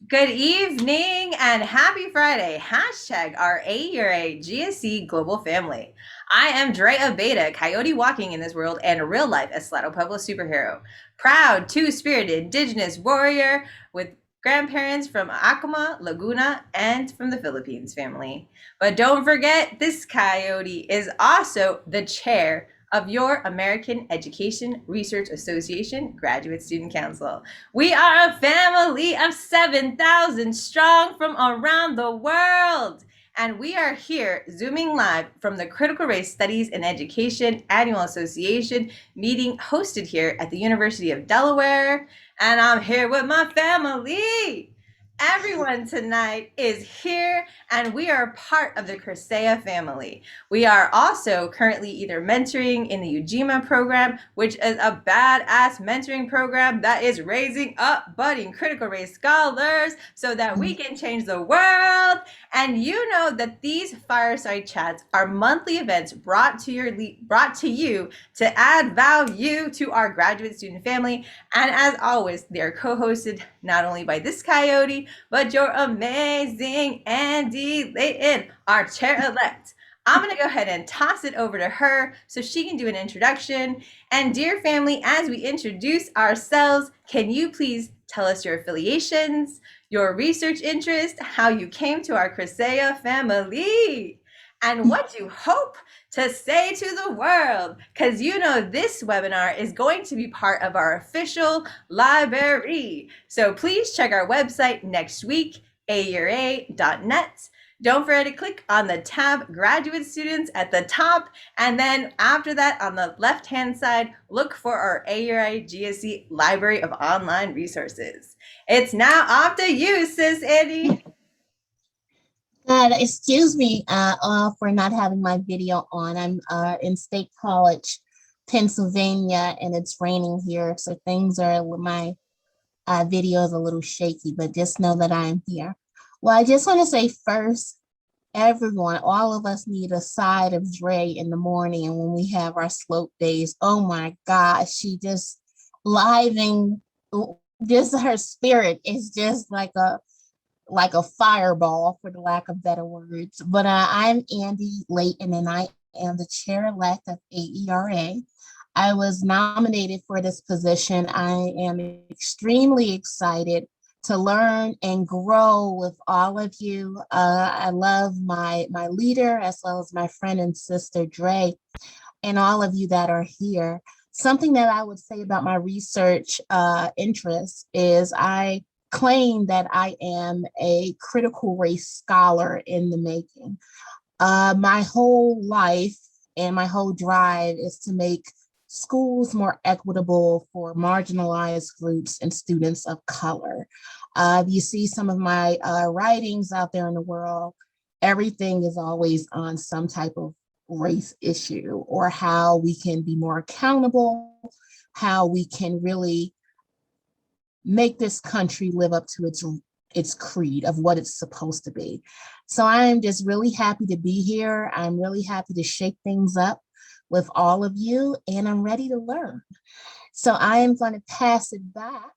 Good evening and happy Friday. Hashtag our AERA GSC global family. I am Dre Abeita, coyote walking in this world and real life Eslado Pueblo superhero. Proud, two-spirited indigenous warrior with grandparents from Acoma, Laguna, and from the Philippines family. But don't forget, this coyote is also the chair of your American Education Research Association Graduate Student Council. We are a family of 7,000 strong from around the world. And we are here Zooming live from the Critical Race Studies in Education Annual Association meeting hosted here at the University of Delaware. And I'm here with my family. Everyone tonight is here, and we are part of the CRSEA family. We are also currently either mentoring in the UJIMA program, which is a badass mentoring program that is raising up budding critical race scholars so that we can change the world. And you know that these fireside chats are monthly events brought to you to add value to our graduate student family. And as always, they are co-hosted not only by this coyote, but your amazing Andii Layton, our chair elect. I'm going to go ahead and toss it over to her so she can do an introduction. And dear family, as we introduce ourselves, can you please tell us your affiliations, your research interest, how you came to our CRSEA family, and what you hope to say to the world? Because you know this webinar is going to be part of our official library. So please check our website next week, aera.net. Don't forget to click on the tab Graduate Students at the top. And then after that, on the left-hand side, look for our AERA GSC Library of Online Resources. It's now off to you, sis Andii. Excuse me for not having my video on. I'm in State College, Pennsylvania, and it's raining here. So things are, my video is a little shaky, but just know that I am here. Well, I just want to say first, everyone, all of us need a side of Dre in the morning. And when we have our slope days, oh my gosh, she just living, just her spirit is just like a fireball, for the lack of better words. But I'm Andii Layton, and I am the chair elect of AERA. I was nominated for this position. I am extremely excited to learn and grow with all of you. I love my leader, as well as my friend and sister Dre, and all of you that are here. Something that I would say about my research interests is I claim that I am a critical race scholar in the making. My whole life and my whole drive is to make schools more equitable for marginalized groups and students of color. You see some of my writings out there in the world, everything is always on some type of race issue, or how we can be more accountable, how we can really make this country live up to its creed of what it's supposed to be. So I am just really happy to be here. I'm really happy to shake things up with all of you, and I'm ready to learn. So I am going to pass it back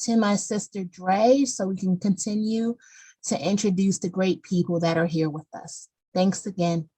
to my sister Dre so we can continue to introduce the great people that are here with us. Thanks again.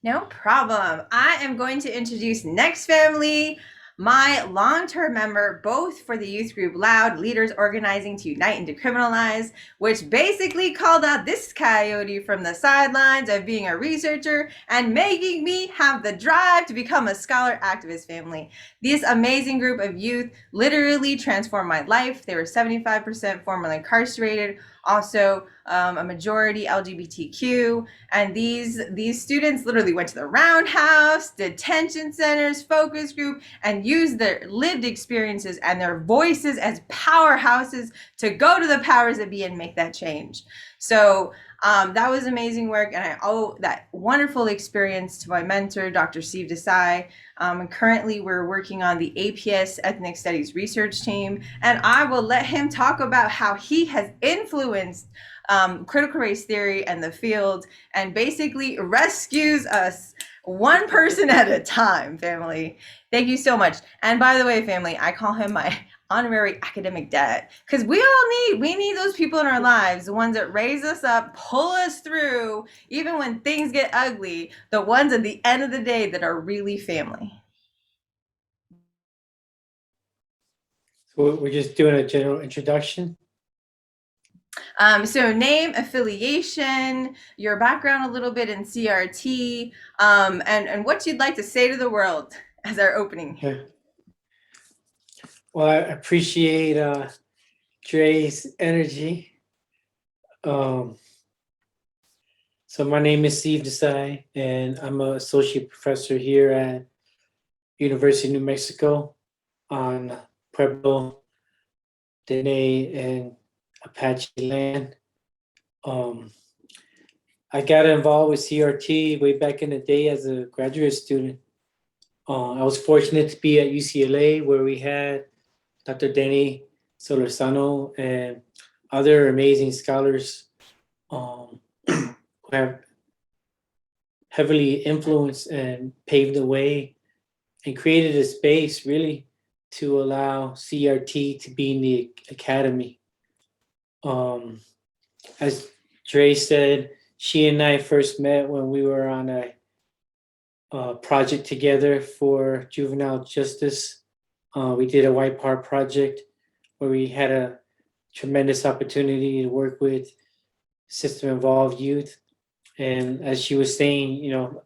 No problem. I am going to introduce next family, my long-term member, both for the youth group Loud, Leaders Organizing to Unite and Decriminalize, which basically called out this coyote from the sidelines of being a researcher and making me have the drive to become a scholar activist family. This amazing group of youth literally transformed my life. They were 75% formerly incarcerated, also a majority LGBTQ, and these students literally went to the roundhouse, detention centers, focus group, and used their lived experiences and their voices as powerhouses to go to the powers that be and make that change. So that was amazing work, and I owe that wonderful experience to my mentor, Dr. Steve Desai. And currently we're working on the APS Ethnic Studies research team, and I will let him talk about how he has influenced critical race theory and the field, and basically rescues us one person at a time, family. Thank you so much. And by the way, family, I call him my honorary academic debt, because we need those people in our lives, the ones that raise us up, pull us through even when things get ugly, the ones at the end of the day that are really family. So we're just doing a general introduction. So name, affiliation, your background a little bit in CRT, and what you'd like to say to the world as our opening. Yeah. Well, I appreciate Dre's energy. So my name is Steve Desai, and I'm an associate professor here at University of New Mexico on Pueblo, Dene, and Apache land. I got involved with CRT way back in the day as a graduate student. I was fortunate to be at UCLA, where we had Dr. Denny Solorzano and other amazing scholars who have heavily influenced and paved the way and created a space really to allow CRT to be in the academy. As Dre said, she and I first met when we were on a project together for juvenile justice. We did a white power project where we had a tremendous opportunity to work with system involved youth. And as she was saying, you know,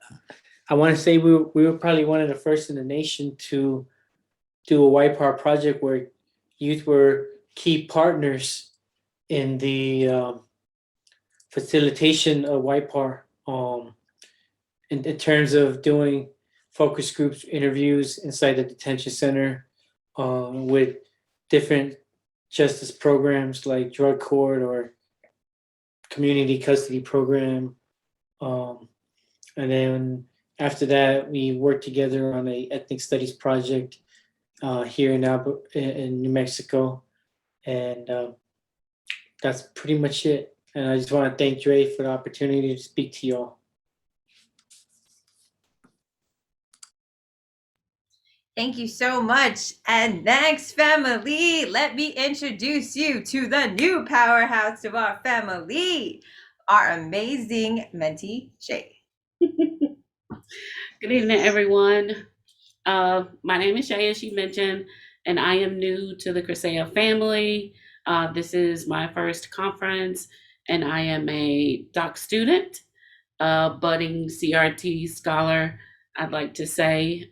I want to say we were probably one of the first in the nation to do a white power project where youth were key partners in the facilitation of white power. In terms of doing focus groups, interviews inside the detention center with different justice programs like drug court or community custody program. And then after that, we worked together on a ethnic studies project here in New Mexico. And that's pretty much it. And I just want to thank Dre for the opportunity to speak to y'all. Thank you so much. And next, family, let me introduce you to the new powerhouse of our family, our amazing Mentee, Shiv. Good evening, everyone. My name is Shay, as she mentioned, and I am new to the CRSEA family. This is my first conference, and I am a doc student, budding CRT scholar, I'd like to say.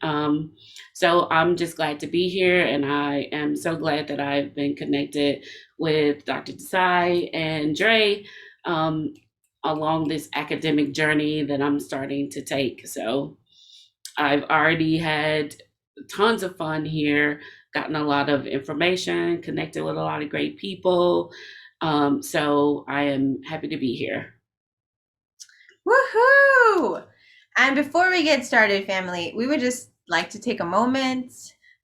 So I'm just glad to be here, and I am so glad that I've been connected with Dr. Desai and Dre along this academic journey that I'm starting to take. So I've already had tons of fun here, gotten a lot of information, connected with a lot of great people. So I am happy to be here. Woohoo! And before we get started, family, we would just like to take a moment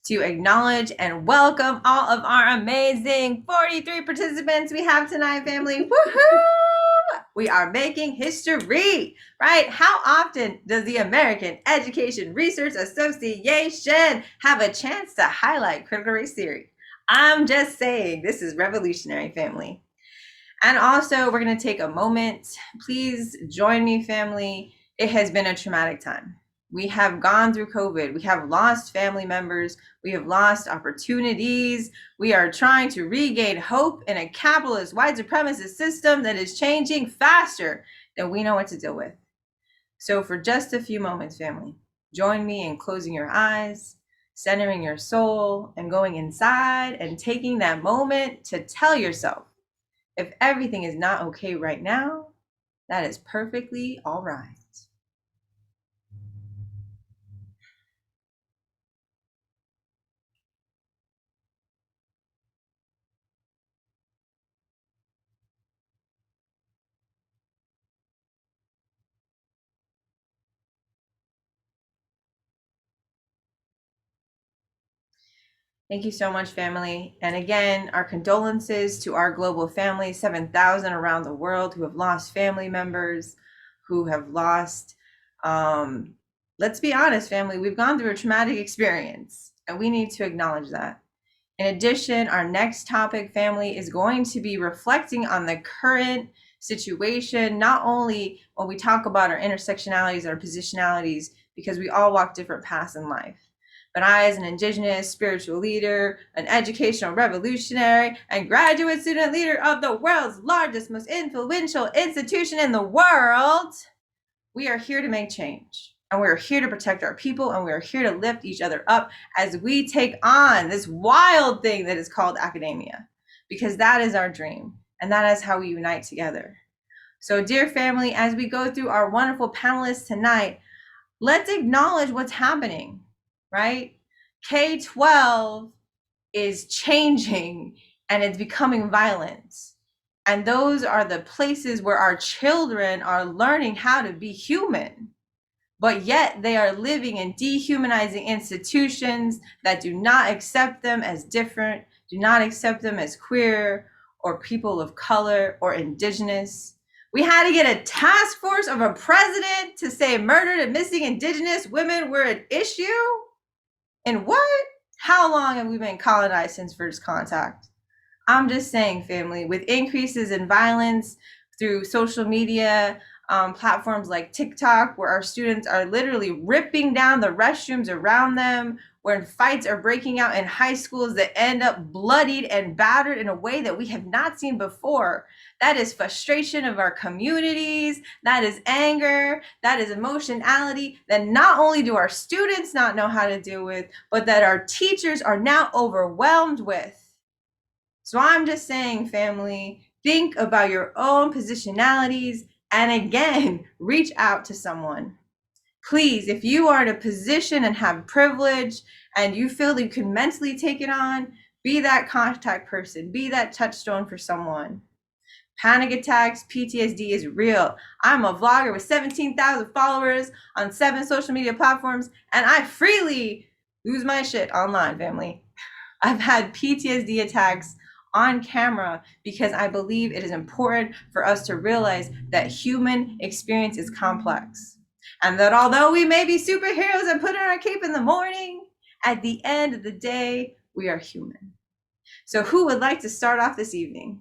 to acknowledge and welcome all of our amazing 43 participants we have tonight, family. Woohoo! We are making history, right? How often does the American Education Research Association have a chance to highlight critical race theory? I'm just saying, this is revolutionary, family. And also, we're going to take a moment. Please join me, family. It has been a traumatic time. We have gone through COVID. We have lost family members. We have lost opportunities. We are trying to regain hope in a capitalist, white supremacist system that is changing faster than we know what to deal with. So for just a few moments, family, join me in closing your eyes, centering your soul, and going inside and taking that moment to tell yourself, if everything is not okay right now, that is perfectly all right. Thank you so much, family. And again, our condolences to our global family, 7,000 around the world who have lost family members, who have lost, let's be honest, family, we've gone through a traumatic experience and we need to acknowledge that. In addition, our next topic, family, is going to be reflecting on the current situation, not only when we talk about our intersectionalities, our positionalities, because we all walk different paths in life. But I, as an Indigenous spiritual leader, an educational revolutionary, and graduate student leader of the world's largest, most influential institution in the world, we are here to make change. And we're here to protect our people, and we're here to lift each other up as we take on this wild thing that is called academia, because that is our dream, and that is how we unite together. So, dear family, as we go through our wonderful panelists tonight, let's acknowledge what's happening, right? K-12 is changing, and it's becoming violent. And those are the places where our children are learning how to be human. But yet they are living in dehumanizing institutions that do not accept them as different, do not accept them as queer or people of color or Indigenous. We had to get a task force of a president to say murdered and missing Indigenous women were an issue? And what? How long have we been colonized since first contact? I'm just saying, family, with increases in violence through social media, platforms like TikTok, where our students are literally ripping down the restrooms around them, where fights are breaking out in high schools that end up bloodied and battered in a way that we have not seen before. That is frustration of our communities. That is anger. That is emotionality that not only do our students not know how to deal with, but that our teachers are now overwhelmed with. So I'm just saying, family, think about your own positionalities, and again, reach out to someone. Please, if you are in a position and have privilege and you feel that you can mentally take it on, be that contact person, be that touchstone for someone. Panic attacks, PTSD is real. I'm a vlogger with 17,000 followers on 7 social media platforms, and I freely lose my shit online, family. I've had PTSD attacks on camera because I believe it is important for us to realize that human experience is complex. And that although we may be superheroes and put on our cape in the morning, at the end of the day, we are human. So who would like to start off this evening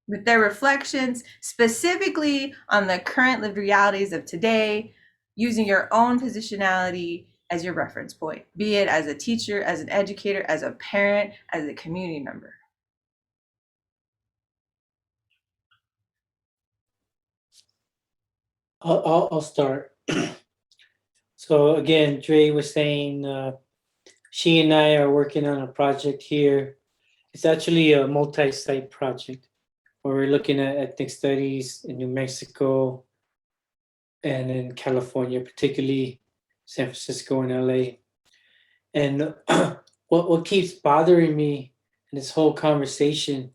with their reflections specifically on the current lived realities of today, using your own positionality as your reference point, be it as a teacher, as an educator, as a parent, as a community member? I'll start. So again, Dre was saying she and I are working on a project here. It's actually a multi-site project where we're looking at ethnic studies in New Mexico and in California, particularly San Francisco and LA. And what keeps bothering me in this whole conversation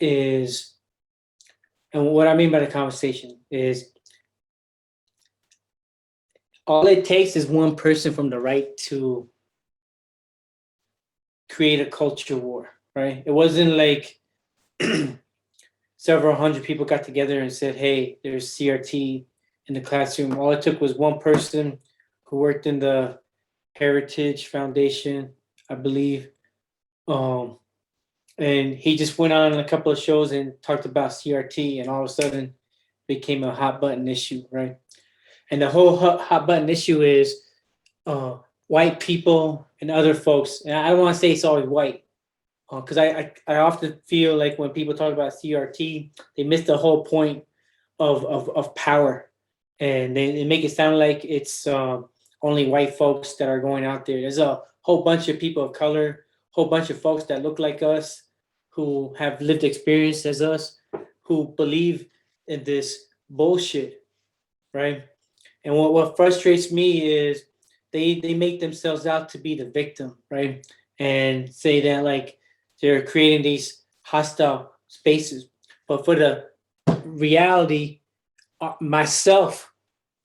is, and what I mean by the conversation is, all it takes is one person from the right to create a culture war, right? It wasn't like several hundred people got together and said, hey, there's CRT in the classroom. All it took was one person who worked in the Heritage Foundation, I believe. And he just went on a couple of shows and talked about CRT, and all of a sudden became a hot button issue, right? And the whole hot button issue is white people and other folks. And I don't want to say it's always white, because I often feel like when people talk about CRT, they miss the whole point of power, and they make it sound like it's only white folks that are going out there. There's a whole bunch of people of color, whole bunch of folks that look like us, who have lived experience as us, who believe in this bullshit, right? And what frustrates me is they make themselves out to be the victim, right? And say that like they're creating these hostile spaces. But for the reality, myself,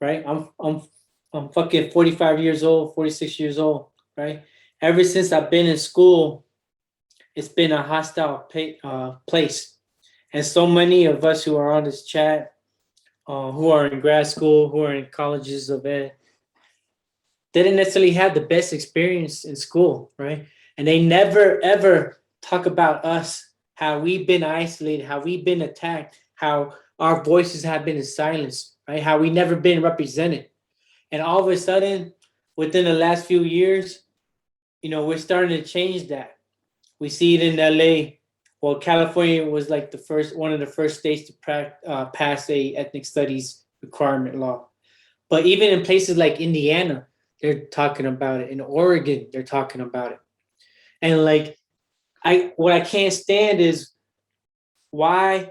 right? I'm fucking 45 years old, 46 years old, right? Ever since I've been in school, it's been a hostile place. And so many of us who are on this chat, who are in grad school, who are in colleges of ed, didn't necessarily have the best experience in school, right? And they never, ever talk about us, how we've been isolated, how we've been attacked, how our voices have been silenced, right? How we never been represented. And all of a sudden, within the last few years, we're starting to change that. We see it in LA. Well, California was like one of the first states to pass a ethnic studies requirement law. But even in places like Indiana, they're talking about it. In Oregon, they're talking about it. And like, what I can't stand is why,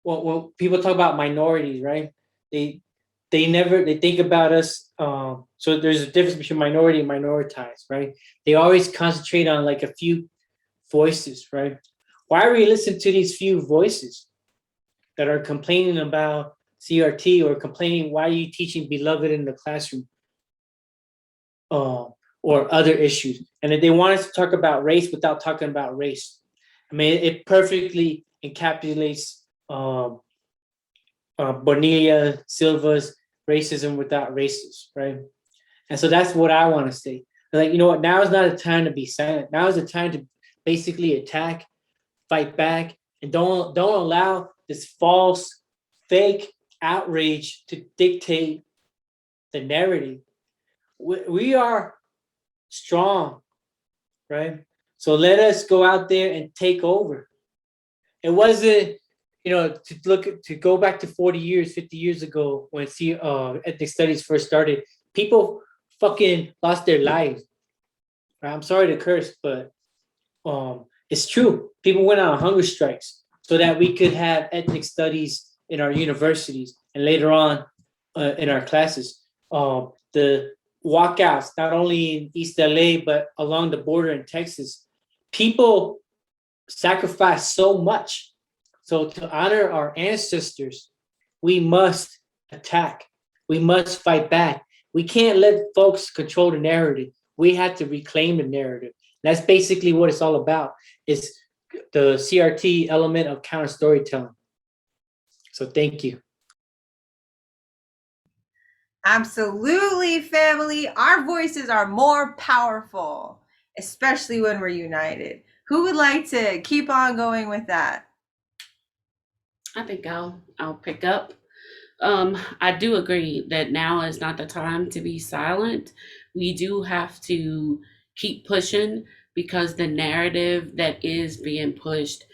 when people talk about minorities, right? They think about us. So there's a difference between minority and minoritized, right? They always concentrate on like a few voices, right? Why are we listening to these few voices that are complaining about CRT or complaining, why are you teaching beloved in the classroom? Or other issues. And if they want us to talk about race without talking about race, I mean, it perfectly encapsulates Bonilla Silva's racism without racist, right? And so that's what I want to say. Like, you know what? Now is not a time to be silent. Now is a time to basically attack, fight back, and don't allow this false, fake outrage to dictate the narrative. We are strong, right? So let us go out there and take over. It wasn't, to go back to 40 years, 50 years ago when ethnic studies first started, people fucking lost their lives. Right? I'm sorry to curse, but it's true. People went on hunger strikes so that we could have ethnic studies in our universities and later on in our classes. The walkouts, not only in East LA, but along the border in Texas, people sacrificed so much. So to honor our ancestors, we must attack. We must fight back. We can't let folks control the narrative. We have to reclaim the narrative. That's basically what it's all about. It's the CRT element of counter storytelling. So thank you. Absolutely, family. Our voices are more powerful, especially when we're united. Who would like to keep on going with that? I think I'll pick up. I do agree that now is not the time to be silent. We do have to keep pushing because the narrative that is being pushed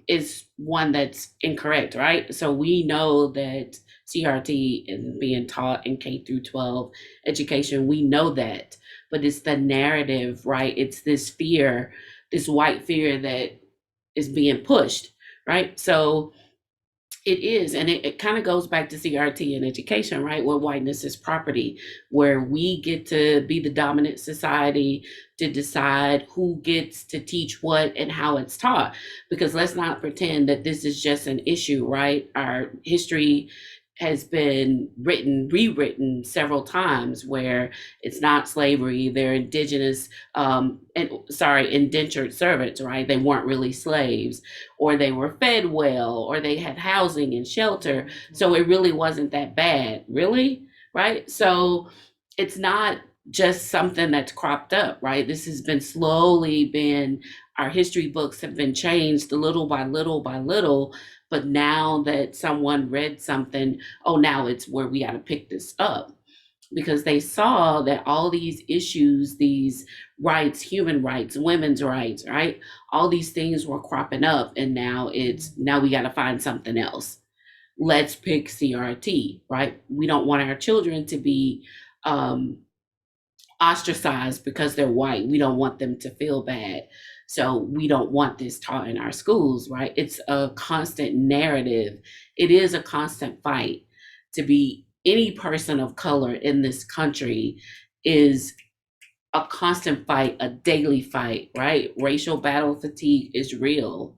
is one that's incorrect, right? So we know that CRT is being taught in K through 12 education. We know that, but it's the narrative, right? It's this fear, this white fear that is being pushed, right? So it is, and it kind of goes back to CRT in education, right? Where whiteness is property, where we get to be the dominant society to decide who gets to teach what and how it's taught. Because let's not pretend that this is just an issue, right? Our history has been rewritten several times where it's not slavery, they're indentured servants, right? They weren't really slaves, or they were fed well, or they had housing and shelter. So it really wasn't that bad, really, right? So it's not just something that's cropped up, right? This has been our history books have been changed little by little by little. But now that someone read something, now it's where we got to pick this up, because they saw that all these issues, these rights, human rights, women's rights, right? All these things were cropping up, and now we got to find something else. Let's pick CRT, right? We don't want our children to be ostracized because they're white. We don't want them to feel bad. So we don't want this taught in our schools, right? It's a constant narrative. It is a constant fight. To be any person of color in this country is a constant fight, a daily fight, right? Racial battle fatigue is real.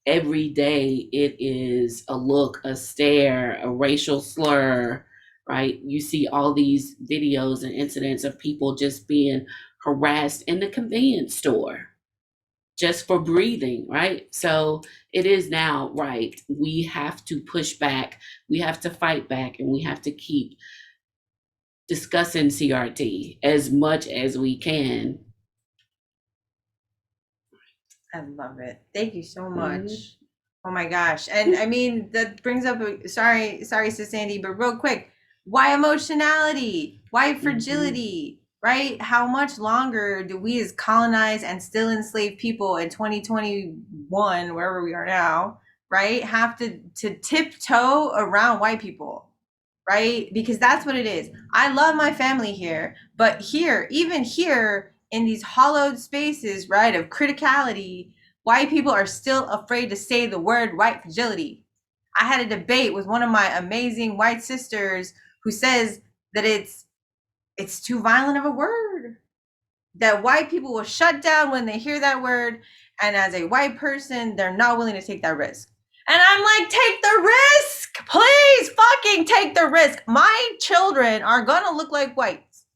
Every day it is a look, a stare, a racial slur, right? You see all these videos and incidents of people just being harassed in the convenience store just for breathing, right? So it is now, right? We have to push back, we have to fight back, and we have to keep discussing CRT as much as we can I love it. Thank you so much. Oh my gosh. And I mean, that brings up, sorry, Sis Andy, but real quick, why emotionality? Why fragility? Right? How much longer do we as colonized and still enslaved people in 2021, wherever we are now, right, have to tiptoe around white people? Right? Because that's what it is. I love my family here, but here, even here in these hollowed spaces, right, of criticality, white people are still afraid to say the word white fragility. I had a debate with one of my amazing white sisters who says that it's too violent of a word, that white people will shut down when they hear that word, and as a white person, they're not willing to take that risk. And I'm like, take the risk, please fucking take the risk. My children are gonna look like whites.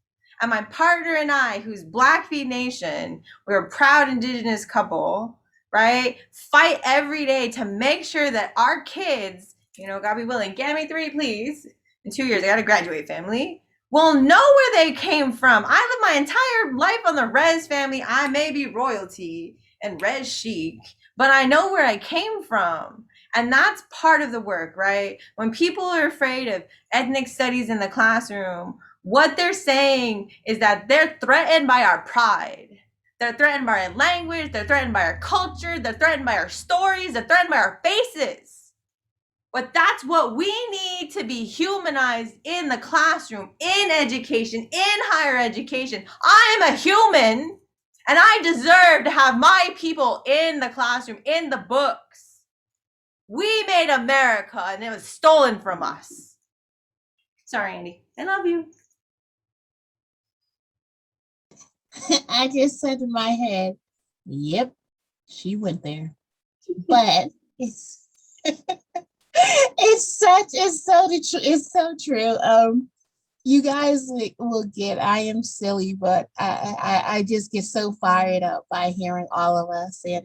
And my partner and I, who's Blackfeet Nation, we're a proud indigenous couple, right? Fight every day to make sure that our kids, God be willing, get me 3, please. In 2 years, I gotta graduate, family. Will know where they came from. I lived my entire life on the Rez family. I may be royalty and Rez chic, but I know where I came from. And that's part of the work, right? When people are afraid of ethnic studies in the classroom, what they're saying is that they're threatened by our pride. They're threatened by our language. They're threatened by our culture. They're threatened by our stories. They're threatened by our faces. But that's what we need to be humanized in the classroom, in education, in higher education. I am a human, and I deserve to have my people in the classroom, in the books. We made America, and it was stolen from us. Sorry, Andy. I love you. I just said in my head, yep, she went there. But it's it's so true. You guys will get, I am silly, but I just get so fired up by hearing all of us, and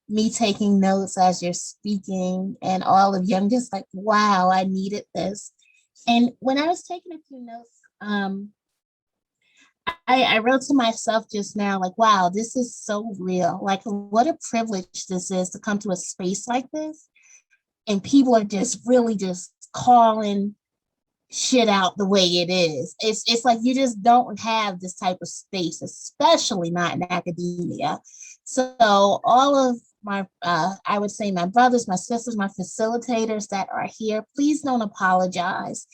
me taking notes as you're speaking, and all of you. I'm just like, wow, I needed this. And when I was taking a few notes, I wrote to myself just now, like, wow, this is so real. Like, what a privilege this is to come to a space like this. And people are just really just calling shit out the way it is. It's like you just don't have this type of space, especially not in academia. So all of my, I would say my brothers, my sisters, my facilitators that are here, please don't apologize,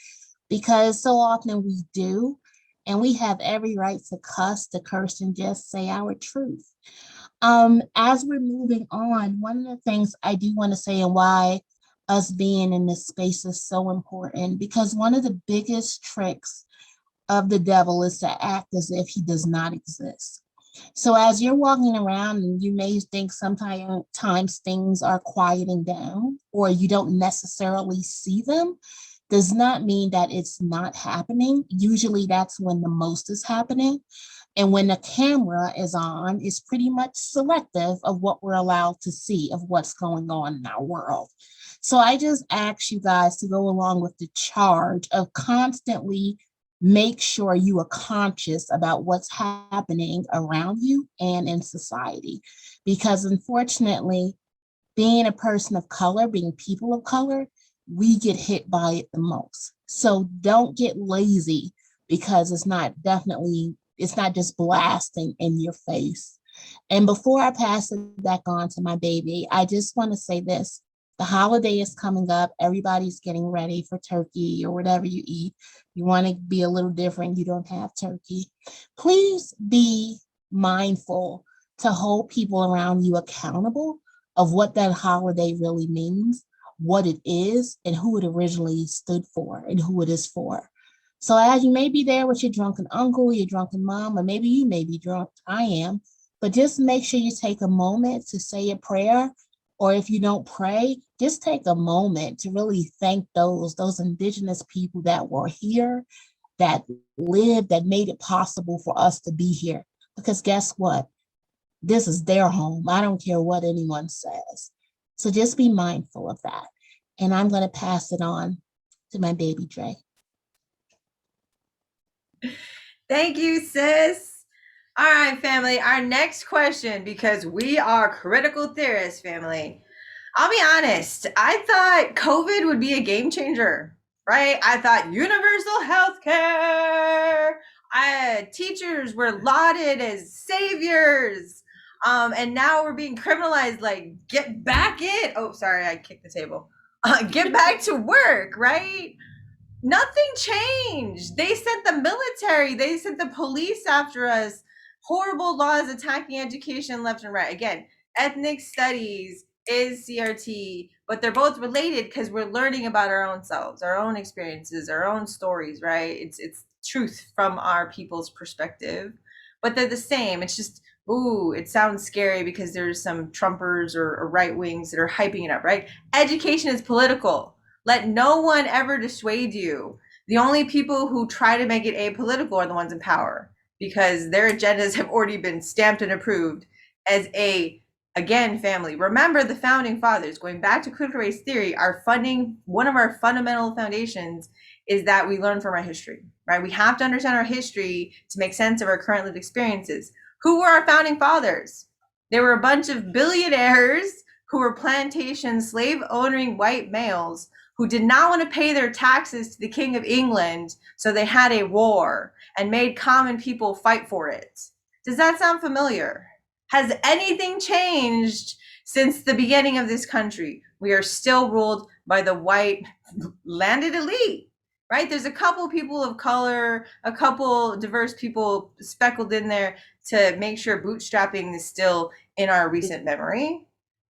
because so often we do. And we have every right to cuss, to curse, and just say our truth. As we're moving on, one of the things I do want to say, and why us being in this space is so important, because one of the biggest tricks of the devil is to act as if he does not exist. So as you're walking around, and you may think sometimes things are quieting down, or you don't necessarily see them, does not mean that it's not happening. Usually that's when the most is happening. And when the camera is on, it's pretty much selective of what we're allowed to see of what's going on in our world. So I just ask you guys to go along with the charge of constantly make sure you are conscious about what's happening around you and in society. Because unfortunately, being a person of color, being people of color, we get hit by it the most. So don't get lazy, because it's not just blasting in your face. And before I pass it back on to my baby, I just want to say this. The holiday is coming up. Everybody's getting ready for turkey or whatever you eat. You want to be a little different, you don't have turkey. Please be mindful to hold people around you accountable of what that holiday really means, what it is, and who it originally stood for, and who it is for. So as you may be there with your drunken uncle, your drunken mom, or maybe you may be drunk, I am, but just make sure you take a moment to say a prayer, or if you don't pray, just take a moment to really thank those indigenous people that were here, that lived, that made it possible for us to be here. Because guess what? This is their home. I don't care what anyone says. So just be mindful of that. And I'm going to pass it on to my baby Dre. Thank you, sis. All right, family. Our next question, because we are critical theorists, family. I'll be honest. I thought COVID would be a game changer, right? I thought universal health care. Teachers were lauded as saviors. And now we're being criminalized. Like, get back in. Oh, sorry, I kicked the table. Get back to work, right? Nothing changed. They sent the military, they sent the police after us. Horrible laws attacking education left and right. Again, ethnic studies is CRT, but they're both related because we're learning about our own selves, our own experiences, our own stories, right? It's truth from our people's perspective, but they're the same. It's just, ooh, it sounds scary because there's some Trumpers or right wings that are hyping it up, right? Education is political. Let no one ever dissuade you. The only people who try to make it apolitical are the ones in power, because their agendas have already been stamped and approved as again, family. Remember the founding fathers, going back to critical race theory, one of our fundamental foundations is that we learn from our history, right? We have to understand our history to make sense of our current lived experiences. Who were our founding fathers? They were a bunch of billionaires who were plantation slave owning white males who did not want to pay their taxes to the King of England, so they had a war and made common people fight for it. Does that sound familiar? Has anything changed since the beginning of this country? We are still ruled by the white landed elite, right? There's a couple people of color, a couple diverse people speckled in there to make sure bootstrapping is still in our recent memory,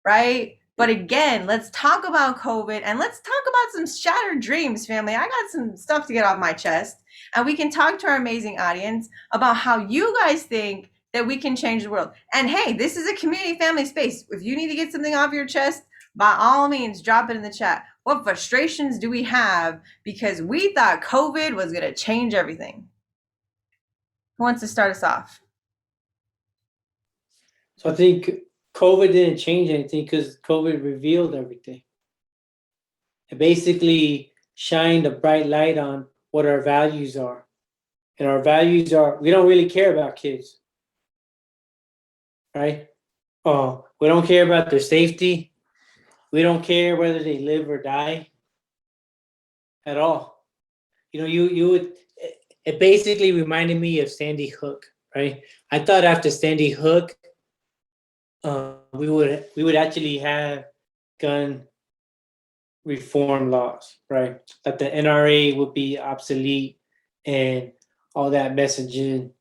right? But again, let's talk about COVID and let's talk about some shattered dreams, family. I got some stuff to get off my chest, and we can talk to our amazing audience about how you guys think that we can change the world. And hey, this is a community family space. If you need to get something off your chest, by all means, drop it in the chat. What frustrations do we have because we thought COVID was going to change everything? Who wants to start us off? So I think COVID didn't change anything because COVID revealed everything. It basically shined a bright light on what our values are. And our values are, we don't really care about kids, right? We don't care about their safety. We don't care whether they live or die at all. You know, you would, it basically reminded me of Sandy Hook, right? I thought after Sandy Hook, we would actually have gun reform laws, right? That the NRA would be obsolete and all that messaging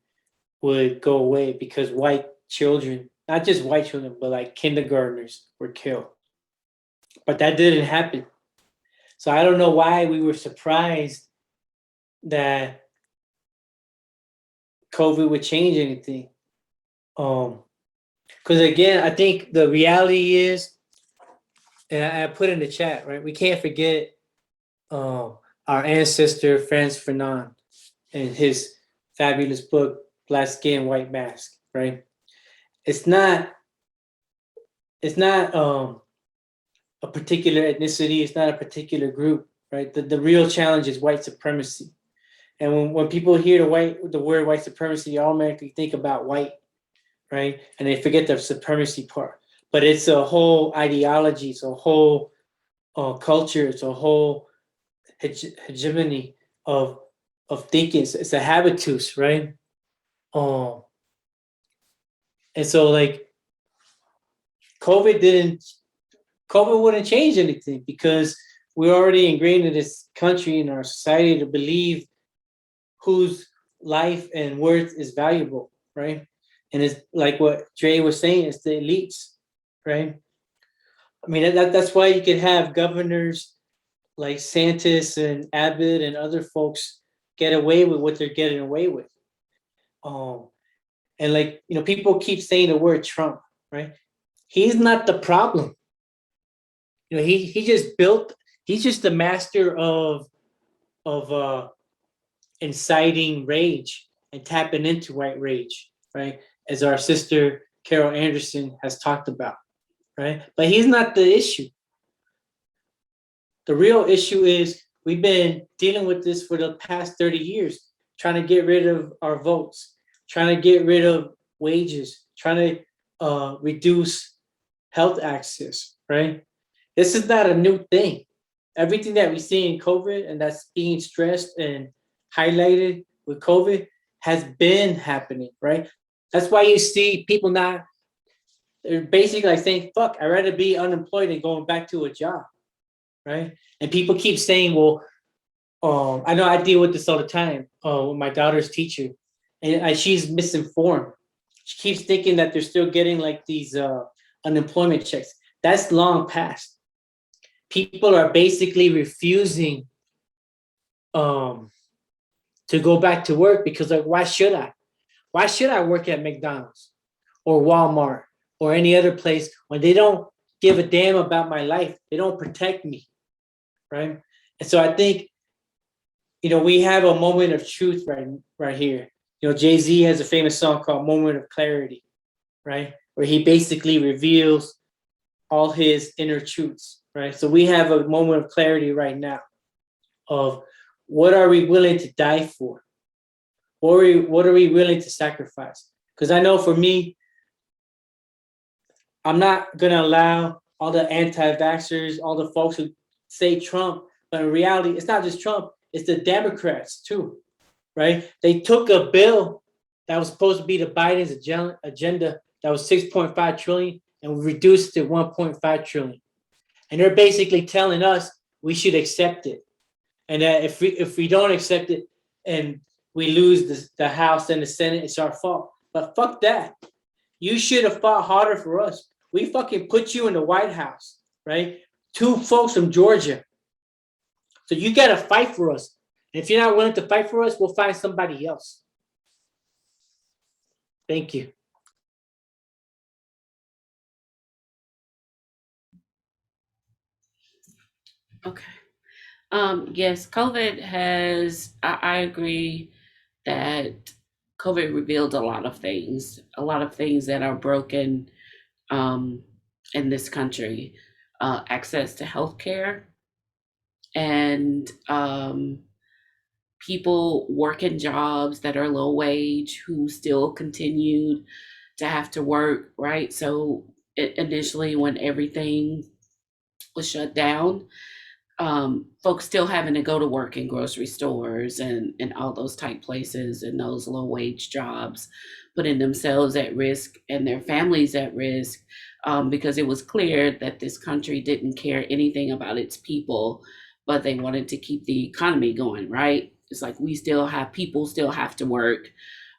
would go away because white children, not just white children, but like kindergartners were killed. But that didn't happen. So I don't know why we were surprised that COVID would change anything. Because again, I think the reality is, and I put in the chat, right? We can't forget our ancestor Franz Fanon and his fabulous book, Black Skin, White Mask, right? It's not a particular ethnicity, it's not a particular group, right? The real challenge is white supremacy. And when people hear the word white supremacy, you automatically think about white, right? And they forget the supremacy part. But it's a whole ideology, it's a whole culture, it's a whole hegemony of thinking. It's a habitus, right? And so like COVID wouldn't change anything because we're already ingrained in this country and our society to believe whose life and worth is valuable, right? And it's like what Dre was saying, it's the elites, right? I mean, that's why you could have governors like Santis and Abbott and other folks get away with what they're getting away with. And like, you know, people keep saying the word Trump, right? He's not the problem. You know, he's just the master of inciting rage and tapping into white rage, right? As our sister Carol Anderson has talked about, right? But he's not the issue. The real issue is we've been dealing with this for the past 30 years, trying to get rid of our votes. trying to get rid of wages, trying to reduce health access, right? This is not a new thing. Everything that we see in COVID and that's being stressed and highlighted with COVID has been happening, right? That's why you see people not, they're basically like saying, fuck, I'd rather be unemployed than going back to a job, right? And people keep saying, well, I know I deal with this all the time with my daughter's teacher, and she's misinformed. She keeps thinking that they're still getting like these unemployment checks. That's long past. People are basically refusing to go back to work because like, why should I? Why should I work at McDonald's or Walmart or any other place when they don't give a damn about my life? They don't protect me, right? And so I think, you know, we have a moment of truth right here. You know, Jay-Z has a famous song called Moment of Clarity, right? Where he basically reveals all his inner truths, right? So we have a moment of clarity right now of what are we willing to die for? What are we willing to sacrifice? Because I know for me, I'm not gonna allow all the anti-vaxxers, all the folks who say Trump, but in reality, it's not just Trump, it's the Democrats too, right? They took a bill that was supposed to be the Biden's agenda that was 6.5 trillion and reduced to 1.5 trillion. And they're basically telling us we should accept it. And that if we don't accept it and we lose the House and the Senate, it's our fault. But fuck that. You should have fought harder for us. We fucking put you in the White House, right? 2 folks from Georgia. So you got to fight for us. And if you're not willing to fight for us, we'll find somebody else. Thank you. Okay. Yes, COVID has, I agree that COVID revealed a lot of things that are broken in this country. Access to healthcare and people working jobs that are low wage who still continued to have to work, right? So initially when everything was shut down, folks still having to go to work in grocery stores and all those type places and those low wage jobs, putting themselves at risk and their families at risk, because it was clear that this country didn't care anything about its people, but they wanted to keep the economy going, right? It's like people still have to work.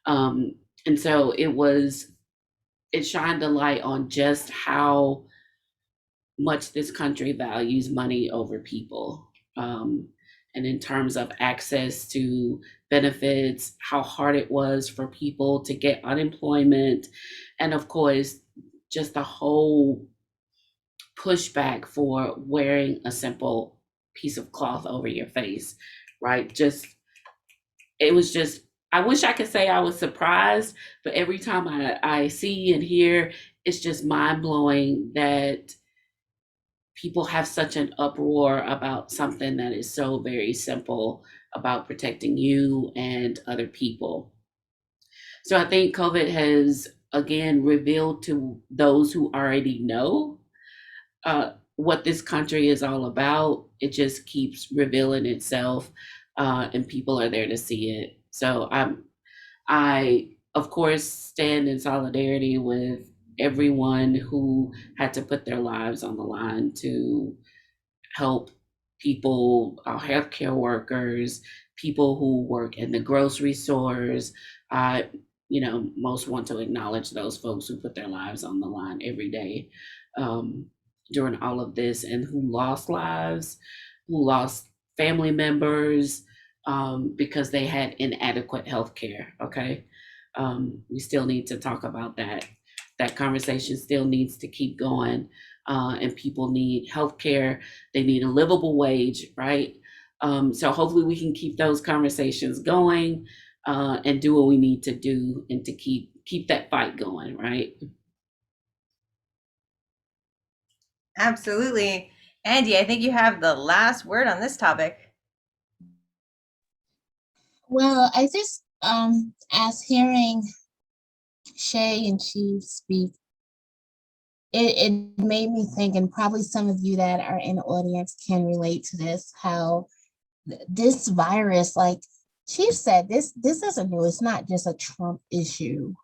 And so it shined a light on just how much this country values money over people. And in terms of access to benefits, how hard it was for people to get unemployment. And of course, just the whole pushback for wearing a simple piece of cloth over your face, right? I wish I could say I was surprised, but every time I see and hear, it's just mind blowing that people have such an uproar about something that is so very simple about protecting you and other people. So I think COVID has, again, revealed to those who already know what this country is all about. It just keeps revealing itself, and people are there to see it. So I, of course, stand in solidarity with everyone who had to put their lives on the line to help people, our healthcare workers, people who work in the grocery stores. Most want to acknowledge those folks who put their lives on the line every day during all of this and who lost lives, who lost family members because they had inadequate health care. Okay. We still need to talk about that. That conversation still needs to keep going. And people need health care. They need a livable wage, right? So hopefully we can keep those conversations going and do what we need to do and to keep that fight going, right? Absolutely. Andii, I think you have the last word on this topic. Well, I just As hearing Shay and Shiv speak, it made me think, and probably some of you that are in the audience can relate to this, how this virus, like Chief said, this isn't new. It's not just a Trump issue.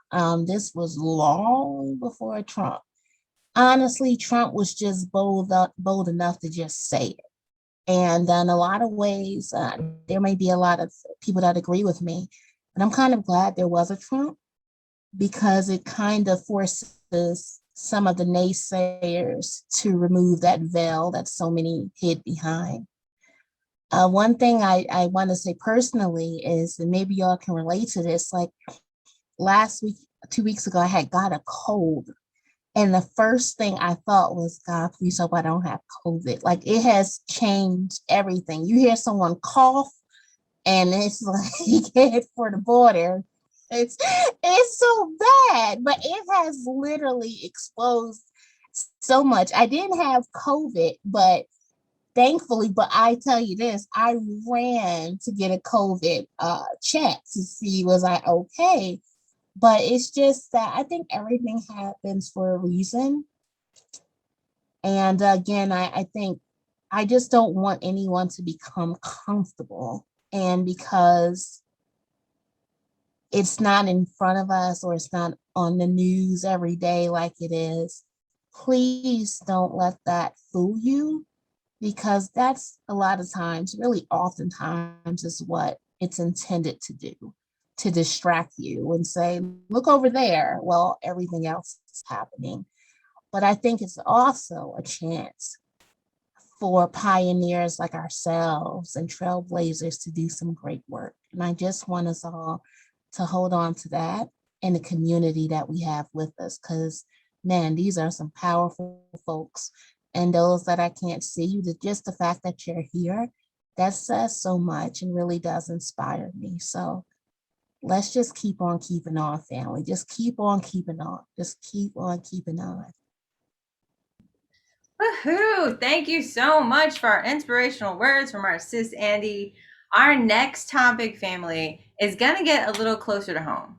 This was long before Trump. Honestly, Trump was just bold enough to just say it. And in a lot of ways, there may be a lot of people that agree with me, but I'm kind of glad there was a Trump, because it kind of forces some of the naysayers to remove that veil that so many hid behind. One thing I want to say personally is, and maybe y'all can relate to this, like last week, 2 weeks ago, I had got a cold. And the first thing I thought was, God, please hope I don't have COVID. Like, it has changed everything. You hear someone cough and it's like head for the border. It's so bad, but it has literally exposed so much. I didn't have COVID, but thankfully, but I tell you this, I ran to get a COVID check to see was I okay. But it's just that I think everything happens for a reason. And again, I think I just don't want anyone to become comfortable. And because it's not in front of us, or it's not on the news every day like it is, please don't let that fool you, because that's a lot of times, really oftentimes, is what it's intended to do, to distract you and say, look over there, while everything else is happening. But I think it's also a chance for pioneers like ourselves and trailblazers to do some great work. And I just want us all to hold on to that and the community that we have with us, because man, these are some powerful folks. And those that I can't see, just the fact that you're here, that says so much and really does inspire me. So let's just keep on keeping on, family. Just keep on keeping on. Just keep on keeping on. Woohoo! Thank you so much for our inspirational words from our sis Andii. Our next topic, family, is going to get a little closer to home.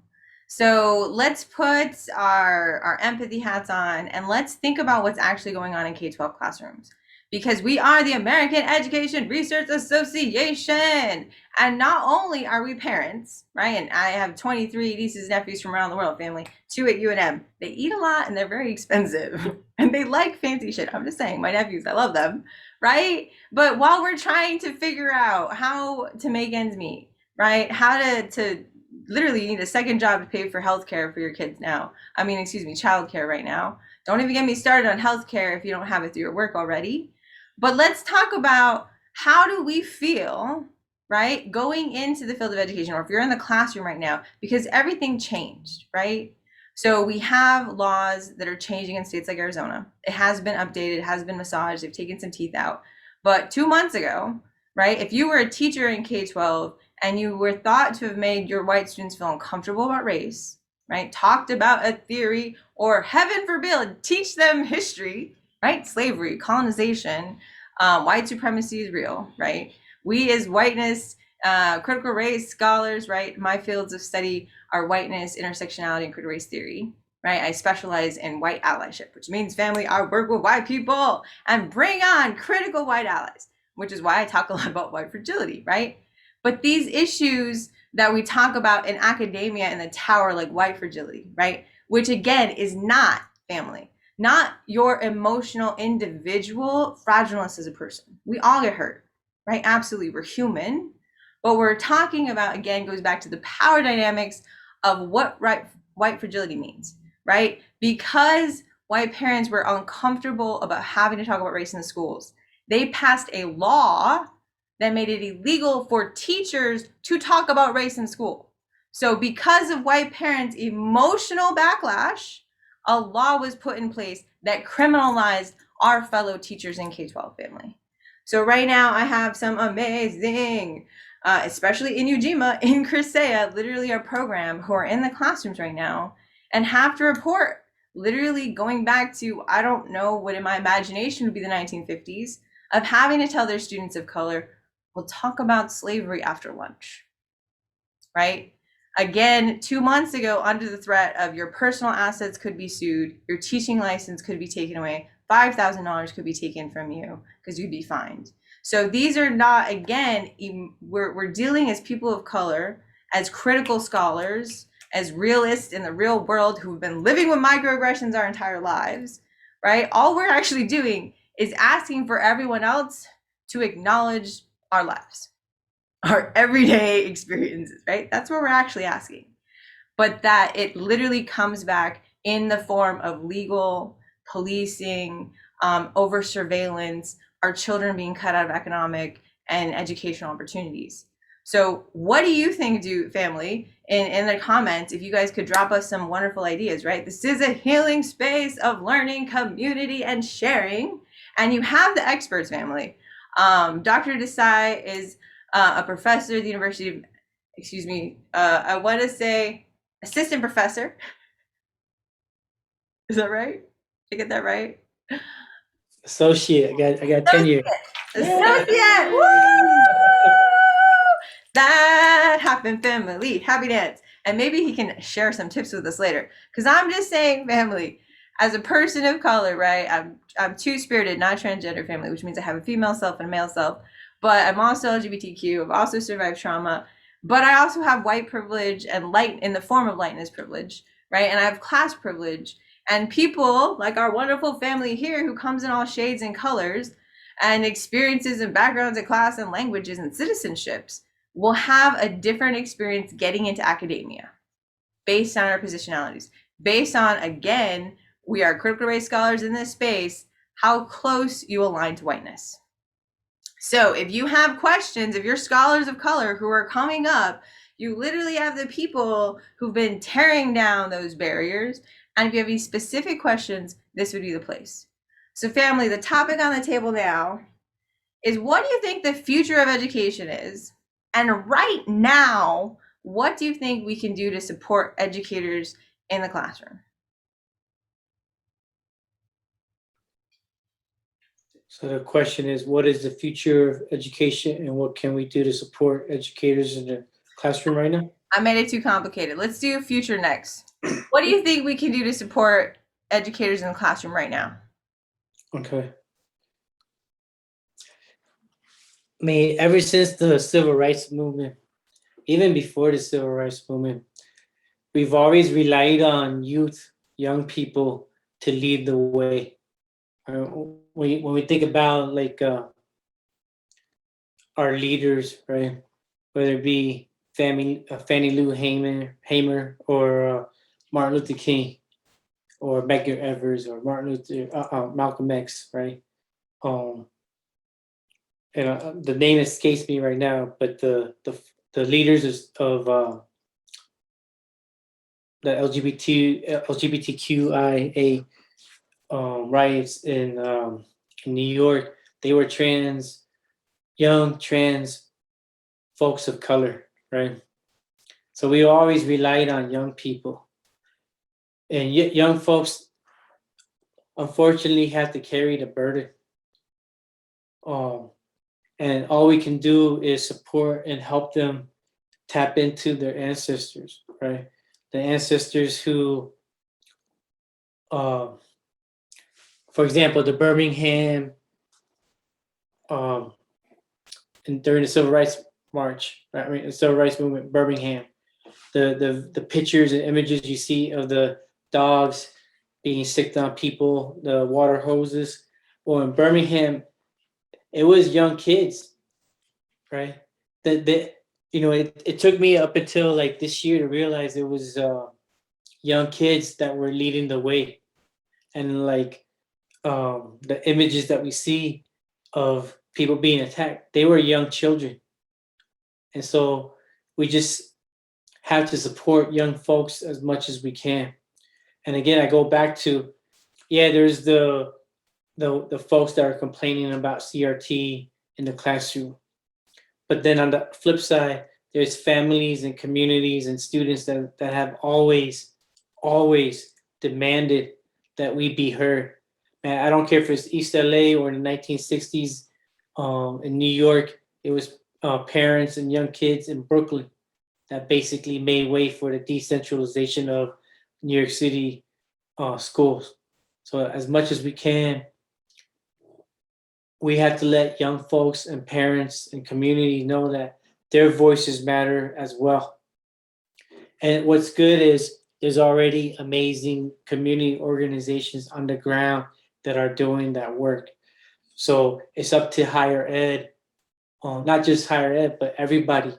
So let's put our empathy hats on and let's think about what's actually going on in K-12 classrooms. Because we are the American Education Research Association. And not only are we parents, right? And I have 23 nieces and nephews from around the world, family, 2 at UNM. They eat a lot and they're very expensive. And they like fancy shit. I'm just saying, my nephews, I love them, right? But while we're trying to figure out how to make ends meet, right? How to literally need a second job to pay for healthcare for your kids now. I mean, excuse me, childcare right now. Don't even get me started on healthcare if you don't have it through your work already. But let's talk about, how do we feel, right, going into the field of education, or if you're in the classroom right now, because everything changed, right? So we have laws that are changing in states like Arizona. It has been updated, it has been massaged, they've taken some teeth out. But 2 months ago, right, if you were a teacher in K-12 and you were thought to have made your white students feel uncomfortable about race, right, talked about a theory, or heaven forbid, teach them history, right, slavery, colonization, white supremacy is real, right? We as whiteness, critical race scholars, right, my fields of study are whiteness, intersectionality, and critical race theory, right? I specialize in white allyship, which means, family, I work with white people and bring on critical white allies, which is why I talk a lot about white fragility, right? But these issues that we talk about in academia in the tower, like white fragility, right? Which again is not, family, not your emotional individual fragileness as a person. We all get hurt, right? Absolutely, we're human. But we're talking about, again, goes back to the power dynamics of what white fragility means, right? Because white parents were uncomfortable about having to talk about race in the schools, they passed a law that made it illegal for teachers to talk about race in school. So because of white parents' emotional backlash, a law was put in place that criminalized our fellow teachers in K-12, family. So right now I have some amazing, especially in UJIMA, in CRSEA, literally our program, who are in the classrooms right now and have to report, literally going back to, I don't know what in my imagination would be the 1950s, of having to tell their students of color, we'll talk about slavery after lunch, right? Again, 2 months ago, under the threat of your personal assets could be sued, your teaching license could be taken away, $5,000 could be taken from you because you'd be fined. So these are not, again, we're dealing as people of color, as critical scholars, as realists in the real world who've been living with microaggressions our entire lives, right? All we're actually doing is asking for everyone else to acknowledge our lives, our everyday experiences, right? That's what we're actually asking. But that it literally comes back in the form of legal, policing, over surveillance, our children being cut out of economic and educational opportunities. So what do you think, family, in the comments, if you guys could drop us some wonderful ideas, right? This is a healing space of learning, community, and sharing. And you have the experts, family. Dr. Desai is a professor at the University of, I want to say assistant professor. Is that right? Did I get that right? Associate. I got tenure. Associate. Woo! That happened, family. Happy dance. And maybe he can share some tips with us later. Because I'm just saying, family, as a person of color, right? I'm two-spirited, not transgender, family, which means I have a female self and a male self. But I'm also LGBTQ. I've also survived trauma. But I also have white privilege and light in the form of lightness privilege, right? And I have class privilege. And people like our wonderful family here who comes in all shades and colors and experiences and backgrounds and class and languages and citizenships will have a different experience getting into academia based on our positionalities, based on, again, we are critical race scholars in this space, how close you align to whiteness. So if you have questions, if you're scholars of color who are coming up, you literally have the people who've been tearing down those barriers. And if you have any specific questions, this would be the place. So family, the topic on the table now is, what do you think the future of education is? And right now, what do you think we can do to support educators in the classroom? So the question is, what is the future of education and what can we do to support educators in the classroom right now? I made it too complicated. Let's do future next. What do you think we can do to support educators in the classroom right now? Okay. I mean, ever since the civil rights movement, even before the civil rights movement, we've always relied on youth, young people to lead the way. When we think about like our leaders, right? Whether it be Fannie Lou Hamer or Martin Luther King or Medgar Evers or Malcolm X, right? And the name escapes me right now, but the leaders of the LGBTQIA riots in New York, they were young trans folks of color, right? So we always relied on young people, and young folks unfortunately have to carry the burden. And all we can do is support and help them tap into their ancestors, right? The ancestors who, for example, the Birmingham, and during the Civil Rights March, right? I mean, the Civil Rights Movement, Birmingham, the pictures and images you see of the dogs being sicked on people, the water hoses. Well, in Birmingham, it was young kids, right? It took me up until like this year to realize it was young kids that were leading the way, and like the images that we see of people being attacked, they were young children, and so we just have to support young folks as much as we can. And again, I go back to, there's the folks that are complaining about CRT in the classroom. But then on the flip side, there's families and communities and students that have always demanded that we be heard. Man, I don't care if it's East LA or in the 1960s in New York, it was parents and young kids in Brooklyn that basically made way for the decentralization of New York City schools. So as much as we can, we have to let young folks and parents and community know that their voices matter as well. And what's good is there's already amazing community organizations on the ground that are doing that work. So it's up to higher ed, not just higher ed, but everybody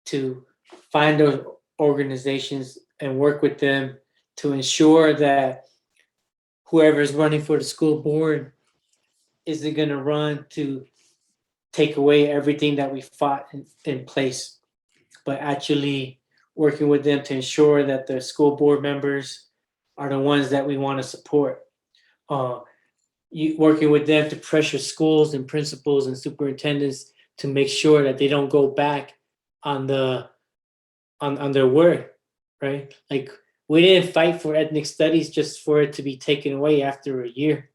to find those organizations and work with them to ensure that whoever is running for the school board isn't going to run to take away everything that we fought in place, but actually working with them to ensure that the school board members are the ones that we want to support. Working with them to pressure schools and principals and superintendents to make sure that they don't go back on their word, right? Like, we didn't fight for ethnic studies just for it to be taken away after a year.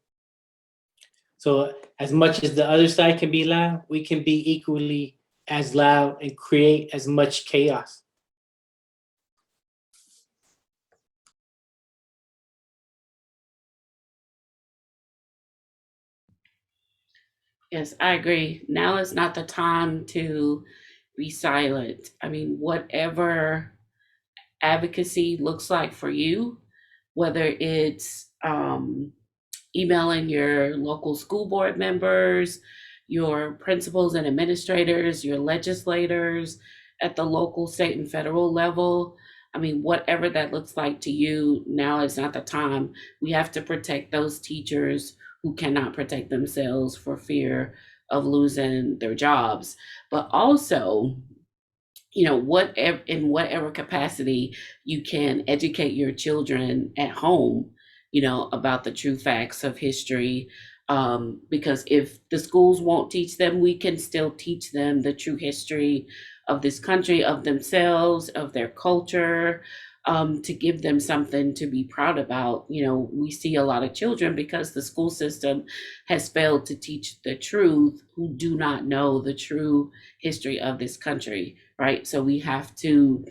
So as much as the other side can be loud, we can be equally as loud and create as much chaos. Yes, I agree. Now is not the time to be silent. I mean, whatever advocacy looks like for you, whether it's emailing your local school board members, your principals and administrators, your legislators at the local, state, and federal level. I mean, whatever that looks like to you, now is not the time. We have to protect those teachers who cannot protect themselves for fear of losing their jobs. But also, whatever, in whatever capacity you can educate your children at home, about the true facts of history. Because if the schools won't teach them, we can still teach them the true history of this country, of themselves, of their culture, to give them something to be proud about. We see a lot of children, because the school system has failed to teach the truth, who do not know the true history of this country, right? So we have to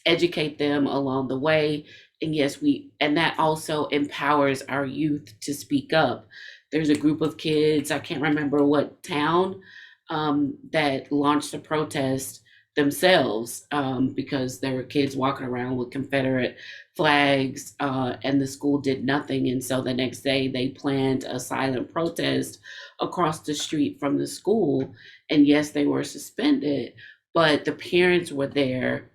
educate them along the way. And yes, and that also empowers our youth to speak up. There's a group of kids, I can't remember what town, that launched a protest themselves, because there were kids walking around with Confederate flags, and the school did nothing. And so the next day they planned a silent protest across the street from the school. And yes, they were suspended, but the parents were there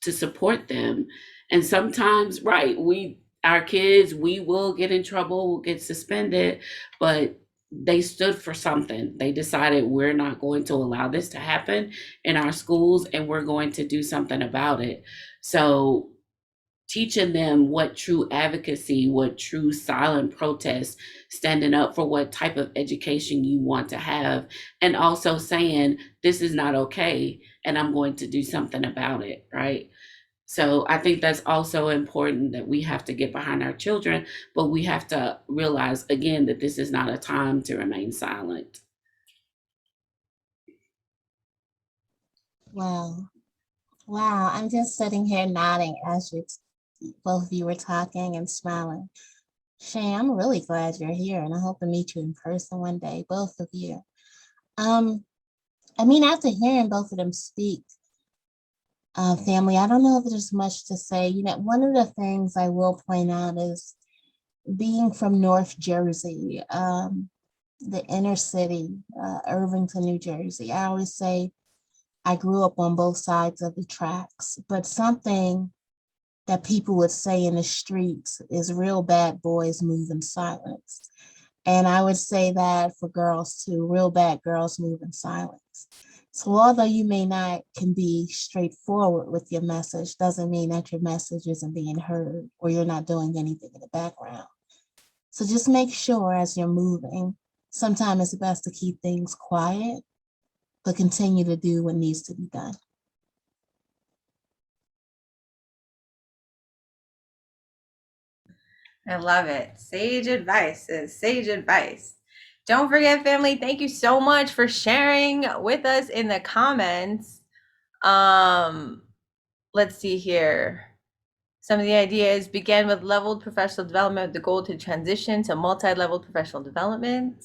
to support them. And sometimes, right, our kids, we will get in trouble, we'll get suspended, but they stood for something. They decided, we're not going to allow this to happen in our schools, and we're going to do something about it. So teaching them what true advocacy, what true silent protest, standing up for what type of education you want to have, and also saying, this is not okay, and I'm going to do something about it, right? So I think that's also important, that we have to get behind our children, but we have to realize, again, that this is not a time to remain silent. Wow. Wow. I'm just sitting here nodding as both of you were talking and smiling. Shay, I'm really glad you're here, and I hope to meet you in person one day, both of you. After hearing both of them speak, family, I don't know if there's much to say. One of the things I will point out is being from North Jersey, the inner city, Irvington, New Jersey. I always say I grew up on both sides of the tracks, but something that people would say in the streets is real bad boys move in silence. And I would say that for girls too, real bad girls move in silence. So although you may not can be straightforward with your message, doesn't mean that your message isn't being heard or you're not doing anything in the background. So just make sure as you're moving, sometimes it's best to keep things quiet, but continue to do what needs to be done. I love it. Sage advice is sage advice. Don't forget, family, thank you so much for sharing with us in the comments. let's see here. Some of the ideas began with leveled professional development with the goal to transition to multi-leveled professional development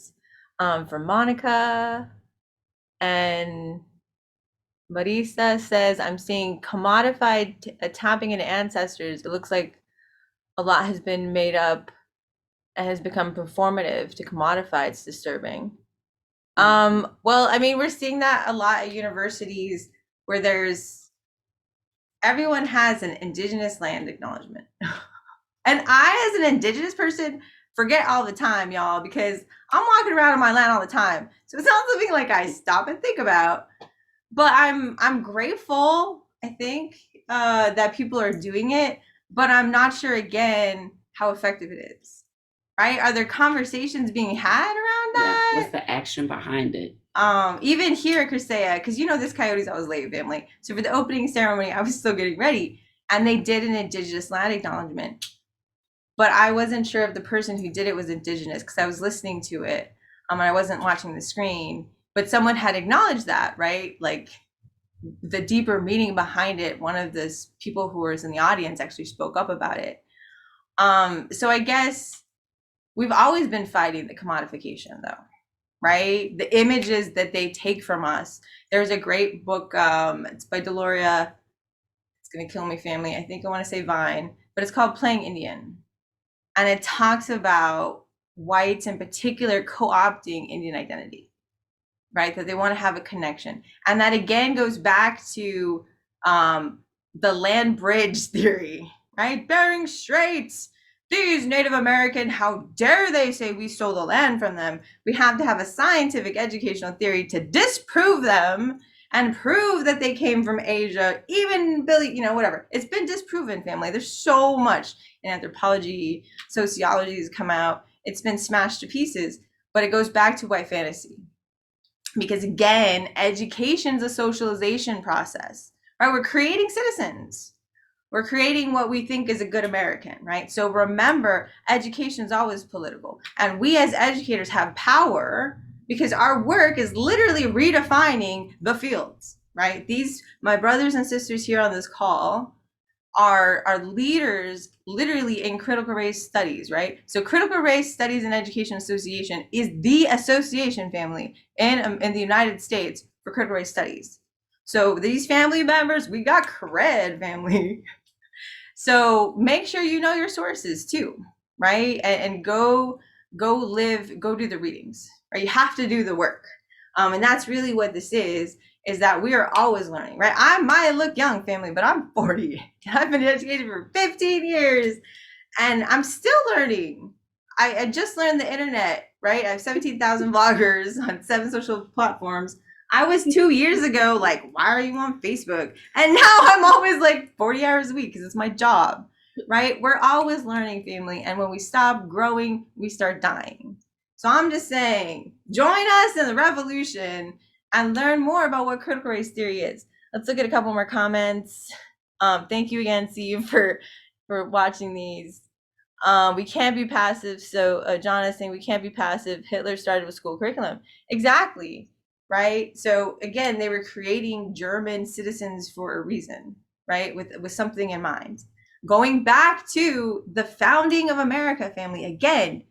for Monica. And Marisa says, I'm seeing commodified tapping into ancestors. It looks like a lot has been made up and has become performative to commodify. It's disturbing. Well, I mean, we're seeing that a lot at universities where everyone has an indigenous land acknowledgement. And I, as an indigenous person, forget all the time, y'all, because I'm walking around on my land all the time. So it's not something like I stop and think about. But I'm grateful, I think, that people are doing it, but I'm not sure again how effective it is. Right? Are there conversations being had around that? What's the action behind it? Even here at CRSEA, because this Coyotes always late, family. So for the opening ceremony, I was still getting ready, and they did an indigenous land acknowledgement. But I wasn't sure if the person who did it was indigenous because I was listening to it, and I wasn't watching the screen. But someone had acknowledged that, right? Like the deeper meaning behind it. One of the people who was in the audience actually spoke up about it. So I guess we've always been fighting the commodification, though, right? The images that they take from us. There's a great book. It's by Deloria. It's gonna kill me, family. I think I want to say Vine, but it's called Playing Indian. And it talks about whites in particular co-opting Indian identity, right? That they want to have a connection. And that again goes back to the land bridge theory, right? Bering Straits, these Native American, how dare they say we stole the land from them? We have to have a scientific educational theory to disprove them and prove that they came from Asia, even Billy, whatever. It's been disproven, family. There's so much in anthropology, sociology has come out. It's been smashed to pieces, but it goes back to white fantasy. Because again, education's a socialization process, right? We're creating citizens. We're creating what we think is a good American, right? So remember, education is always political. And we as educators have power because our work is literally redefining the fields, right? My brothers and sisters here on this call are leaders literally in critical race studies, right? So Critical Race Studies and Education Association is the association, family, in the United States for critical race studies. So these family members, we got cred, family. So make sure you know your sources too, right? And go do the readings, right? You have to do the work. And that's really what this is that we are always learning, right? I might look young, family, but I'm 40. I've been educated for 15 years and I'm still learning. I just learned the internet, right? I have 17,000 bloggers on 7 social platforms. I was 2 years ago, like, why are you on Facebook? And now I'm always like 40 hours a week because it's my job, right? We're always learning, family. And when we stop growing, we start dying. So I'm just saying, join us in the revolution and learn more about what critical race theory is. Let's look at a couple more comments. Thank you again, Steve, for watching these. We can't be passive. So John is saying we can't be passive. Hitler started with school curriculum. Exactly, right? So again, they were creating German citizens for a reason, right? With something in mind. Going back to the founding of America, family, again,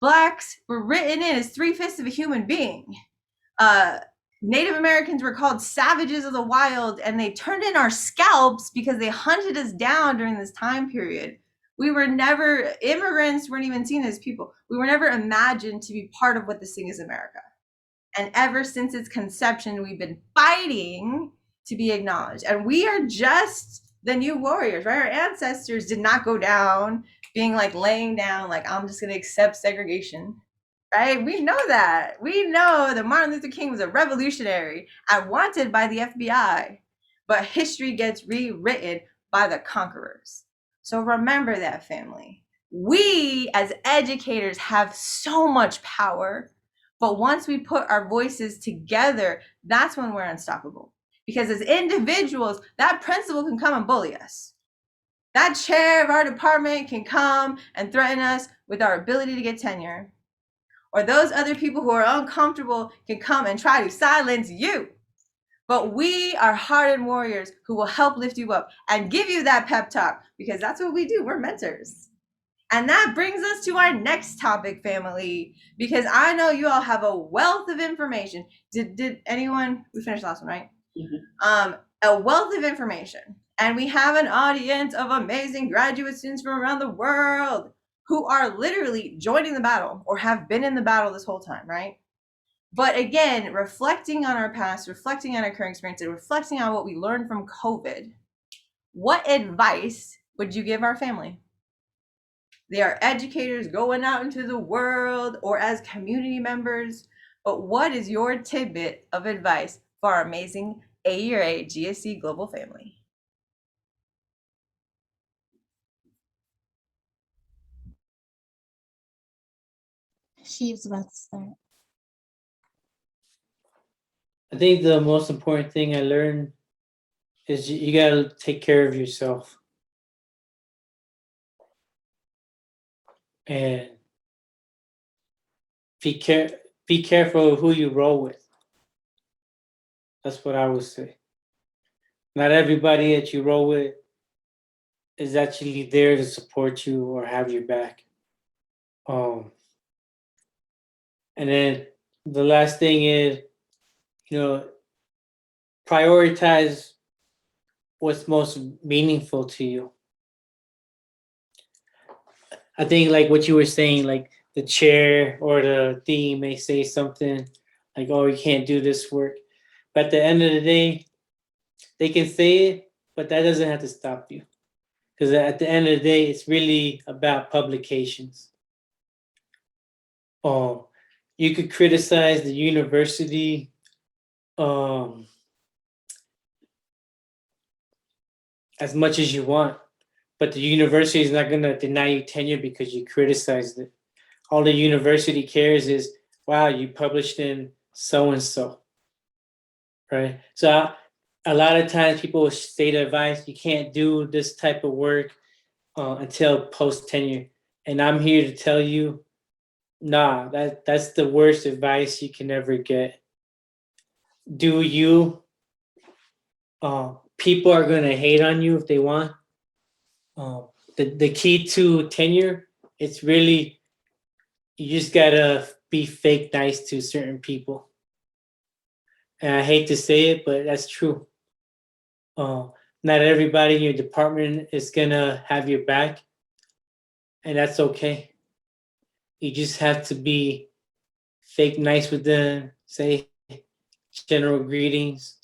Blacks were written in as 3/5 of a human being. Native Americans were called savages of the wild, and they turned in our scalps because they hunted us down during this time period. Immigrants weren't even seen as people. We were never imagined to be part of what this thing is, America. And ever since its conception, we've been fighting to be acknowledged. And we are just the new warriors, right? Our ancestors did not go down being like laying down, like, I'm just going to accept segregation, right? We know that. We know that Martin Luther King was a revolutionary and wanted by the FBI, but history gets rewritten by the conquerors. So remember that, family. We as educators have so much power, but once we put our voices together, that's when we're unstoppable. Because as individuals, that principal can come and bully us. That chair of our department can come and threaten us with our ability to get tenure. Or those other people who are uncomfortable can come and try to silence you. But we are hardened warriors who will help lift you up and give you that pep talk, because that's what we do. We're mentors. And that brings us to our next topic, family, because I know you all have a wealth of information. Did anyone, we finished the last one, right? Mhm. A wealth of information. And we have an audience of amazing graduate students from around the world who are literally joining the battle or have been in the battle this whole time, right? But again, reflecting on our past, reflecting on our current experience, and reflecting on what we learned from COVID, what advice would you give our family? They are educators going out into the world or as community members. But what is your tidbit of advice for our amazing AERA GSC global family? Shiv's about to start. I think the most important thing I learned is you got to take care of yourself. And be careful of who you roll with. That's what I would say. Not everybody that you roll with is actually there to support you or have your back. And then the last thing is, prioritize what's most meaningful to you. I think like what you were saying, like the chair or the dean may say something like, oh, you can't do this work. But at the end of the day, they can say it, but that doesn't have to stop you. Because at the end of the day, it's really about publications. You could criticize the university as much as you want, but the university is not going to deny you tenure because you criticized it. All the university cares is, wow, you published in so-and-so, right? So a lot of times people will state advice, you can't do this type of work until post-tenure. And I'm here to tell you, nah, that's the worst advice you can ever get. Do you? People are going to hate on you if they want. The key to tenure, it's really, you just gotta be fake nice to certain people. And I hate to say it, but that's true. Not everybody in your department is gonna have your back, and that's okay. You just have to be fake nice with them, say general greetings,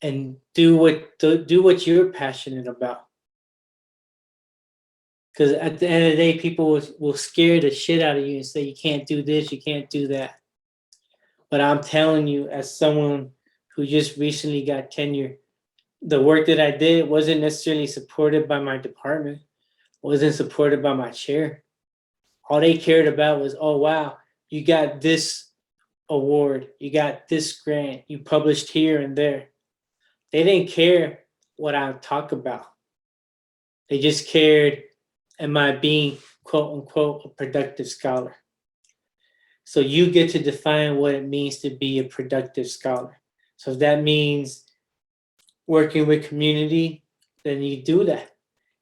and do what you're passionate about. Because at the end of the day, people will scare the shit out of you and say you can't do this, you can't do that. But I'm telling you, as someone who just recently got tenure, the work that I did wasn't necessarily supported by my department, wasn't supported by my chair. All they cared about was, oh, wow, you got this award, you got this grant, you published here and there. They didn't care what I talk about. They just cared, am I being, quote unquote, a productive scholar? So you get to define what it means to be a productive scholar. So if that means working with community, then you do that.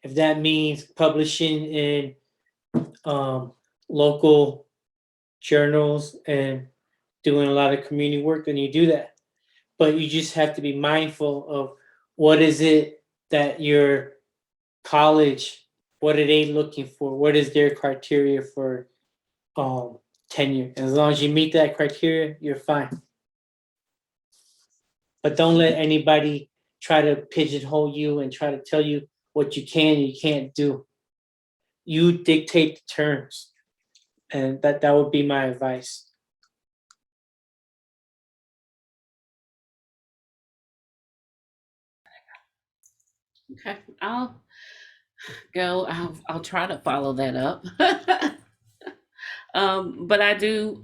If that means publishing in local journals and doing a lot of community work, then you do that. But you just have to be mindful of what is it that your college, what are they looking for? What is their criteria for tenure? And as long as you meet that criteria, you're fine. But don't let anybody try to pigeonhole you and try to tell you what you can and you can't do. You dictate the terms. And that would be my advice. Okay, I'll go. I'll try to follow that up. But I do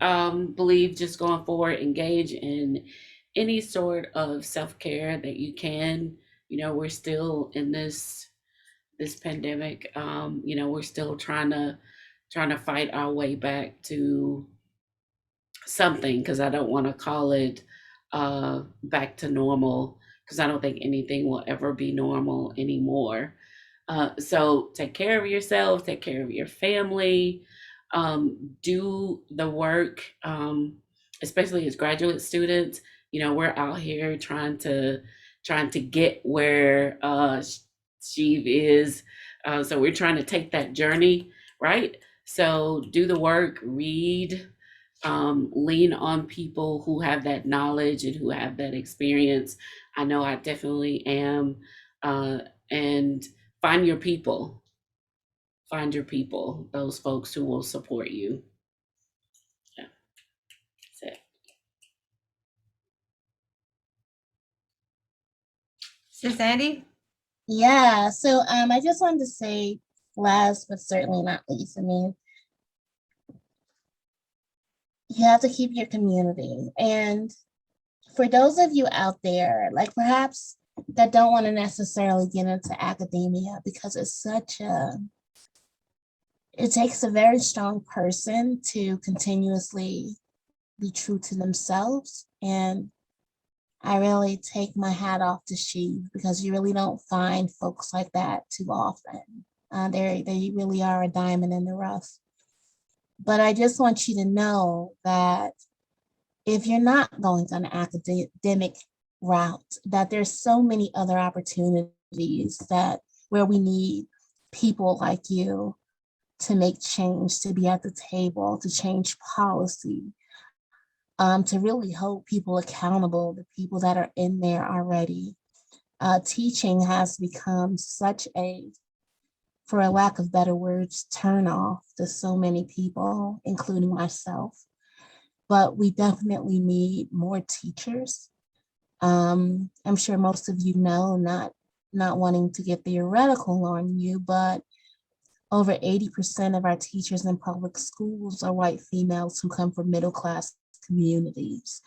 believe just going forward, engage in any sort of self-care that you can. We're still in this pandemic. We're still trying to fight our way back to something, because I don't want to call it back to normal, because I don't think anything will ever be normal anymore. So take care of yourself, take care of your family, do the work, especially as graduate students. We're out here trying to get where Shiv is. So we're trying to take that journey, right? So do the work, read, lean on people who have that knowledge and who have that experience. I know I definitely am. And find your people. Find your people, those folks who will support you. Yeah, that's it. Sis Andy? Yeah, so I just wanted to say, last but certainly not least, you have to keep your community. And for those of you out there, like perhaps that don't want to necessarily get into academia because it takes a very strong person to continuously be true to themselves. And I really take my hat off to Shiv, because you really don't find folks like that too often. They really are a diamond in the rough. But I just want you to know that if you're not going on an academic route, that there's so many other opportunities where we need people like you to make change, to be at the table, to change policy, to really hold people accountable, the people that are in there already. Teaching has become such a, for a lack of better words, turn off to so many people, including myself. But we definitely need more teachers. I'm sure most of you know, not wanting to get theoretical on you, but over 80% of our teachers in public schools are white females who come from middle-class communities.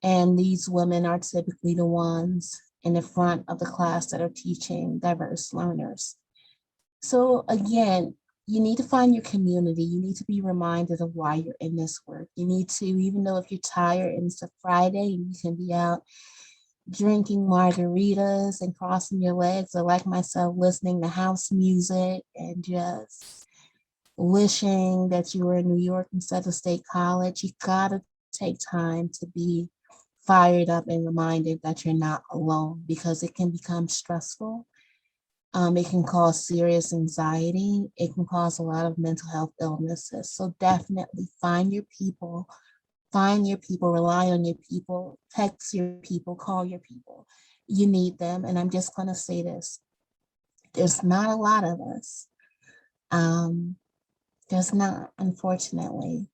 And these women are typically the ones in the front of the class that are teaching diverse learners. So again, you need to find your community. You need to be reminded of why you're in this work. You need to, even though if you're tired and it's a Friday, you can be out drinking margaritas and crossing your legs, or like myself, listening to house music and just wishing that you were in New York instead of State College. You gotta take time to be fired up and reminded that you're not alone, because it can become stressful. It can cause serious anxiety. It can cause a lot of mental health illnesses. So definitely find your people, rely on your people, text your people, call your people. You need them. And I'm just gonna say this, there's not a lot of us. There's not, unfortunately.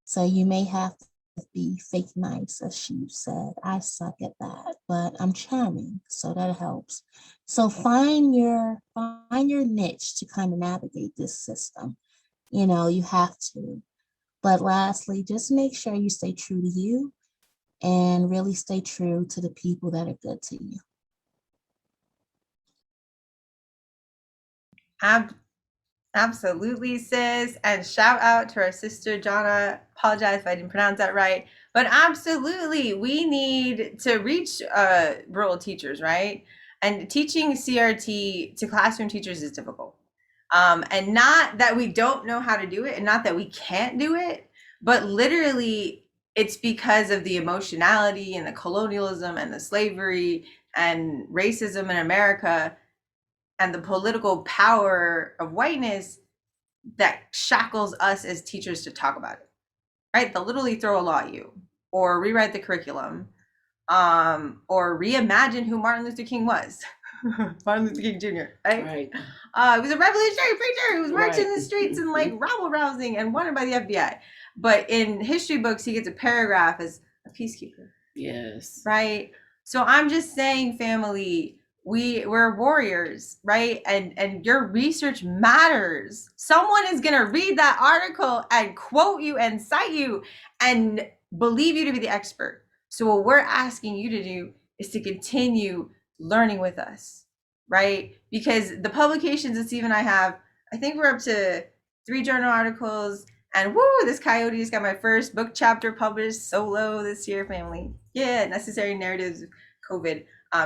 So you may have to be fake nice, as she said. I suck at that, but I'm charming, so that helps. So find your niche to kind of navigate this system. You have to. But lastly, just make sure you stay true to you and really stay true to the people that are good to you. Absolutely, sis. And shout out to our sister, Jonna. Apologize if I didn't pronounce that right. But absolutely, we need to reach rural teachers, right? And teaching CRT to classroom teachers is difficult. And not that we don't know how to do it and not that we can't do it, but literally it's because of the emotionality and the colonialism and the slavery and racism in America and the political power of whiteness that shackles us as teachers to talk about it, right? They'll literally throw a law at you or rewrite the curriculum, or reimagine who Martin Luther King was. Martin Luther King Jr., right? He was a revolutionary preacher who was marching the streets and like rabble rousing and wanted by the FBI. But in history books, he gets a paragraph as a peacekeeper. Yes. Right? So I'm just saying, family, we're warriors, right? And your research matters. Someone is gonna read that article and quote you and cite you and believe you to be the expert. So what we're asking you to do is to continue learning with us, right? Because the publications that Steve and I have, I think we're up to 3 journal articles, and woo, this coyote's got my first book chapter published solo this year, family. Yeah, Necessary Narratives of COVID.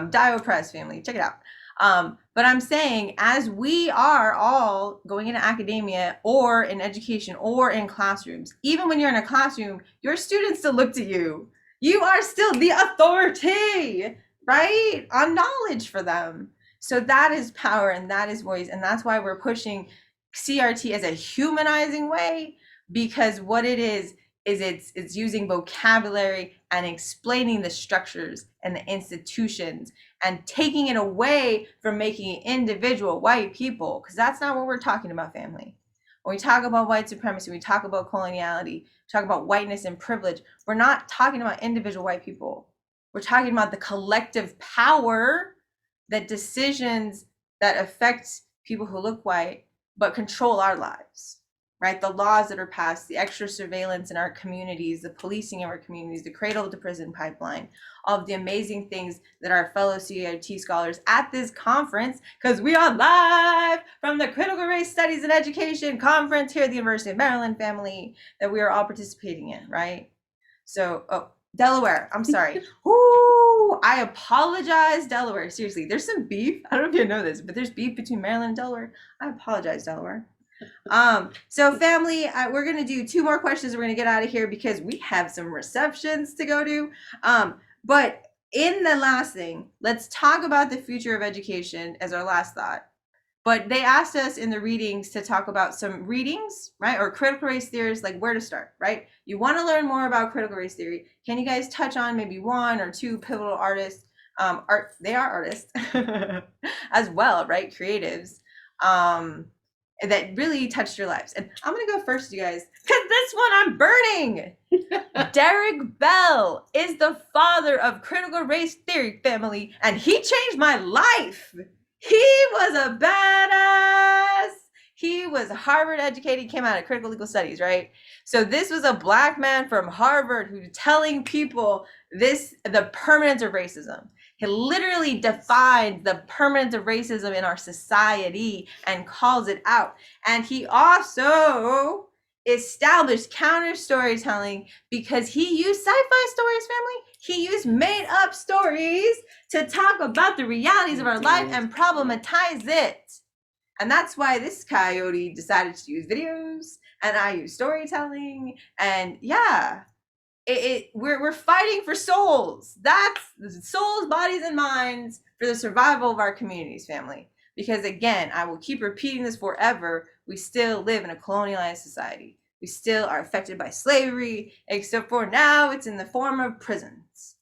Dio Press family, check it out. But I'm saying, as we are all going into academia or in education or in classrooms, even when you're in a classroom, your students still look to you. You are still the authority, right? On knowledge for them. So that is power and that is voice. And that's why we're pushing CRT as a humanizing way, because what it is it's using vocabulary and explaining the structures and the institutions and taking it away from making individual white people, because that's not what we're talking about, family. When we talk about white supremacy, we talk about coloniality, we talk about whiteness and privilege, we're not talking about individual white people. We're talking about the collective power that decisions that affect people who look white but control our lives, right? The laws that are passed, the extra surveillance in our communities, the policing of our communities, the cradle to prison pipeline, all of the amazing things that our fellow CRT scholars at this conference, because we are live from the Critical Race Studies and Education Conference here at the University of Maryland, family, that we are all participating in, right? So, Delaware, I'm sorry. Ooh, I apologize, Delaware. Seriously, there's some beef. I don't know if you know this, but there's beef between Maryland and Delaware. I apologize, Delaware. So family, we're gonna do 2 more questions. We're gonna get out of here because we have some receptions to go to. But in the last thing, let's talk about the future of education as our last thought. But they asked us in the readings to talk about some readings, right? Or critical race theories, like where to start, right? You want to learn more about critical race theory. Can you guys touch on maybe 1 or 2 pivotal artists? They are artists as well, right? Creatives. That really touched your lives. And I'm gonna go first, you guys, because this one I'm burning. Derek Bell is the father of critical race theory, family, and he changed my life. He was a badass. He was Harvard educated, came out of critical legal studies, right? So this was a Black man from Harvard who's telling people the permanence of racism. He literally defined the permanence of racism in our society and calls it out. And he also established counter storytelling because he used sci-fi stories, family. He used made up stories to talk about the realities of our life and problematize it. And that's why this coyote decided to use videos and I use storytelling. And yeah, we're fighting for souls. That's souls, bodies, and minds for the survival of our communities, family. Because again, I will keep repeating this forever, we still live in a colonialized society. We still are affected by slavery, except for now it's in the form of prisons,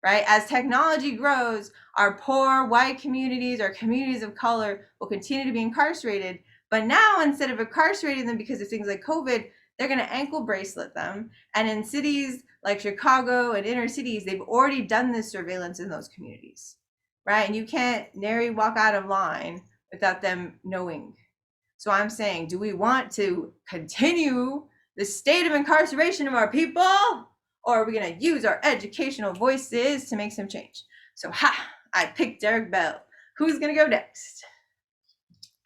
right? As technology grows, our poor white communities, our communities of color will continue to be incarcerated. But now, instead of incarcerating them because of things like COVID, they're going to ankle bracelet them. And in cities like Chicago and inner cities, they've already done this surveillance in those communities, right? And you can't nary walk out of line without them knowing. So I'm saying, do we want to continue the state of incarceration of our people? Or are we going to use our educational voices to make some change? So I picked Derek Bell. Who's going to go next?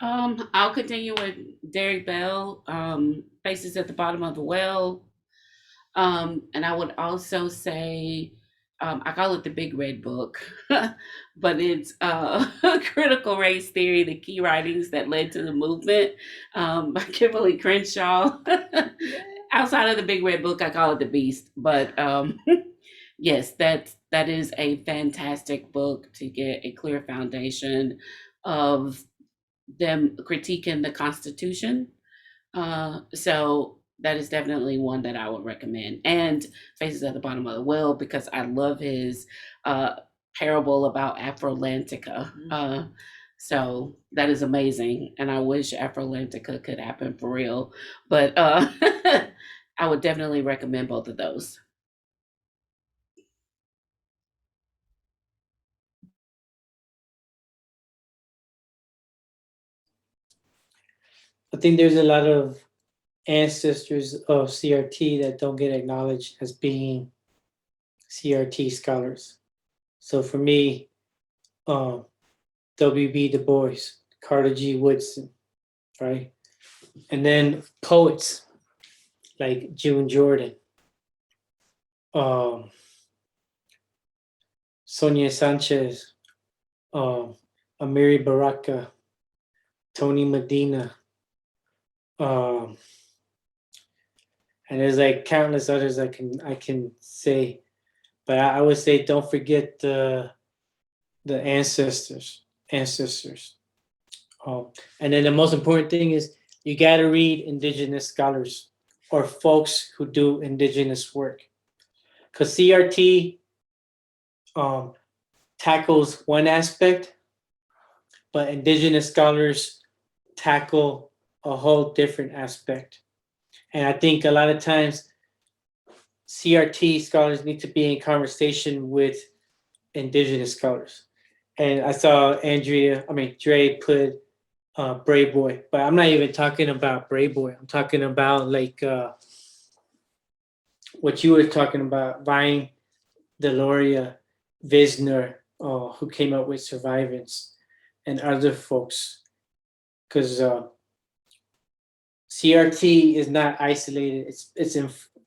I'll continue with Derek Bell, Faces at the Bottom of the Well. And I would also say, I call it the Big Red Book, but it's Critical Race Theory, the Key Writings That Led to the Movement, by Kimberly Crenshaw. Outside of the Big Red Book, I call it the Beast. But yes, that is a fantastic book to get a clear foundation of them critiquing the Constitution. So that is definitely one that I would recommend. And Faces at the Bottom of the Well, because I love his parable about Afrolantica. So that is amazing. And I wish Afrolantica could happen for real. But I would definitely recommend both of those. I think there's a lot of ancestors of CRT that don't get acknowledged as being CRT scholars. So for me, W.B. Du Bois, Carter G. Woodson, right? And then poets like June Jordan, Sonia Sanchez, Amiri Baraka, Tony Medina, and there's like countless others I can say, but I would say don't forget the ancestors. And then the most important thing is you got to read indigenous scholars or folks who do indigenous work, because CRT tackles one aspect, but indigenous scholars tackle a whole different aspect. And I think a lot of times CRT scholars need to be in conversation with indigenous scholars. And I saw Dre put Brave Boy, but I'm not even talking about Brave Boy. I'm talking about like what you were talking about, Vine, Deloria, Visner, who came up with Survivance, and other folks. Because CRT is not isolated.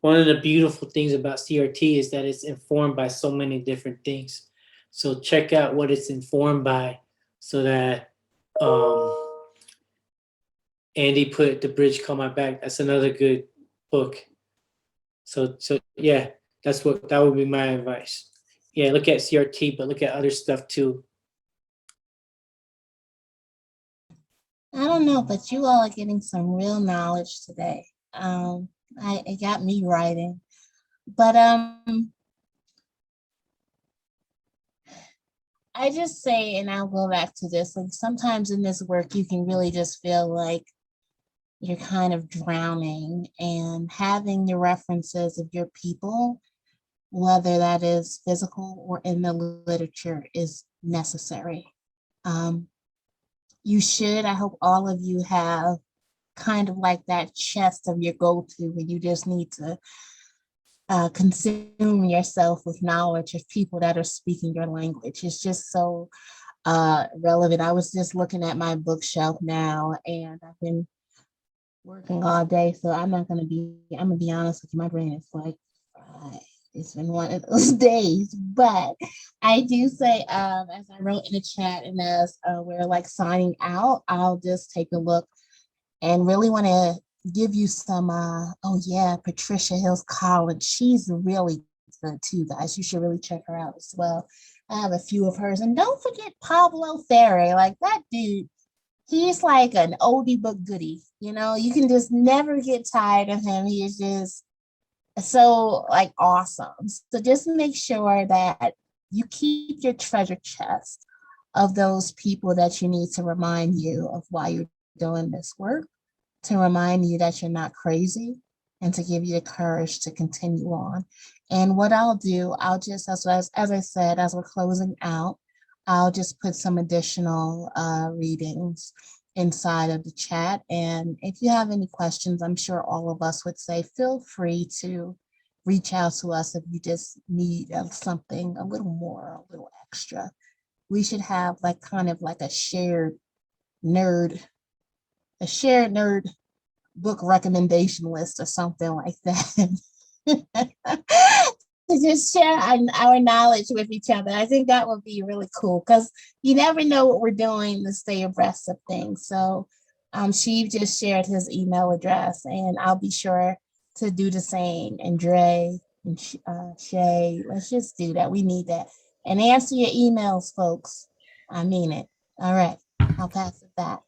One of the beautiful things about CRT is that it's informed by so many different things. So check out what it's informed by, so that Andii put The Bridge Called My Back. That's another good book. So yeah, that would be my advice. Yeah, look at CRT, but look at other stuff too. I don't know, but you all are getting some real knowledge today. It got me writing, but I just say, and I'll go back to this, like sometimes in this work, you can really just feel like you're kind of drowning, and having the references of your people, whether that is physical or in the literature, is necessary. You should, I hope all of you have kind of like that chest of your go-to when you just need to consume yourself with knowledge of people that are speaking your language. It's just so relevant. I was just looking at my bookshelf now, and I've been working all day, so I'm gonna be honest with you, my brain is like fried. It's been one of those days, but I do say, as I wrote in the chat, and as we're like signing out, I'll just take a look and really want to give you some, oh yeah, Patricia Hills Collins. She's really good too, guys. You should really check her out as well. I have a few of hers. And don't forget Pablo Ferre, like that dude, he's like an oldie but goodie. You know, you can just never get tired of him. He is just so like awesome. So just make sure that you keep your treasure chest of those people that you need to remind you of why you're doing this work, to remind you that you're not crazy, and to give you the courage to continue on. And what I'll do, I'll just, as I said, as we're closing out, I'll just put some additional readings inside of the chat. And if you have any questions, I'm sure all of us would say, feel free to reach out to us if you just need something a little more, a little extra. We should have like kind of like a shared nerd book recommendation list or something like that. To just share our knowledge with each other. I think that would be really cool, because you never know what we're doing to stay abreast of things. So Shiv just shared his email address, and I'll be sure to do the same. And Dre and Shay, let's just do that. We need that. And answer your emails, folks. I mean it. All right, I'll pass it back.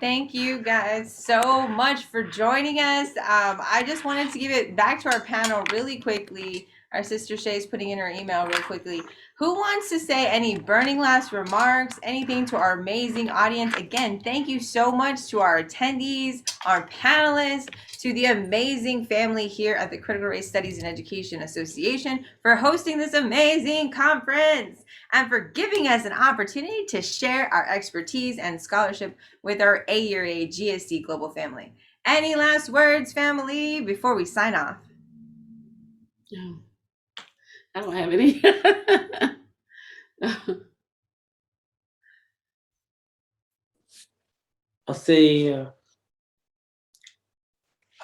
Thank you guys so much for joining us. I just wanted to give it back to our panel really quickly. Our sister Shay's putting in her email real quickly. Who wants to say any burning last remarks, anything to our amazing audience? Again, thank you so much to our attendees, our panelists, to the amazing family here at the Critical Race Studies and Education Association for hosting this amazing conference and for giving us an opportunity to share our expertise and scholarship with our AERA GSC global family. Any last words, family, before we sign off? No, I don't have any. I'll say a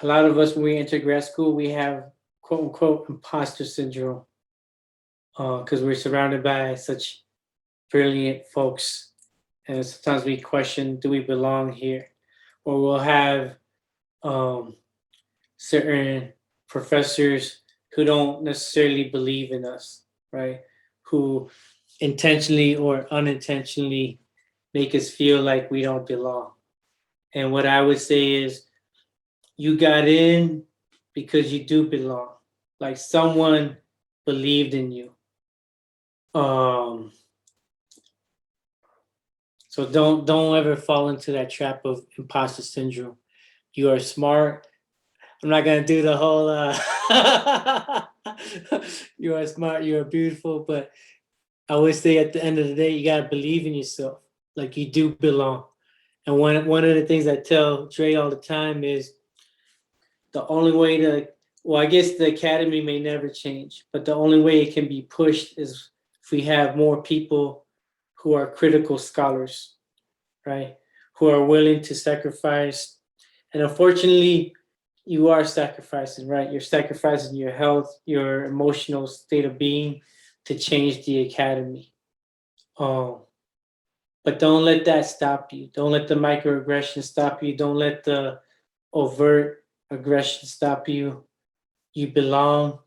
lot of us, when we enter grad school, we have quote unquote imposter syndrome. because we're surrounded by such brilliant folks. And sometimes we question, do we belong here? Or we'll have certain professors who don't necessarily believe in us, right? Who intentionally or unintentionally make us feel like we don't belong. And what I would say is, you got in because you do belong. Like someone believed in you. So don't ever fall into that trap of imposter syndrome. You are smart. I'm not gonna do the whole you are smart, you are beautiful, but I would say at the end of the day, you gotta believe in yourself. Like you do belong. And one of the things I tell Dre all the time is the only way to, well, I guess the academy may never change, but the only way it can be pushed is if we have more people who are critical scholars, right? Who are willing to sacrifice. And unfortunately, you are sacrificing, right? You're sacrificing your health, your emotional state of being to change the academy. But don't let that stop you. Don't let the microaggression stop you. Don't let the overt aggression stop you. You belong.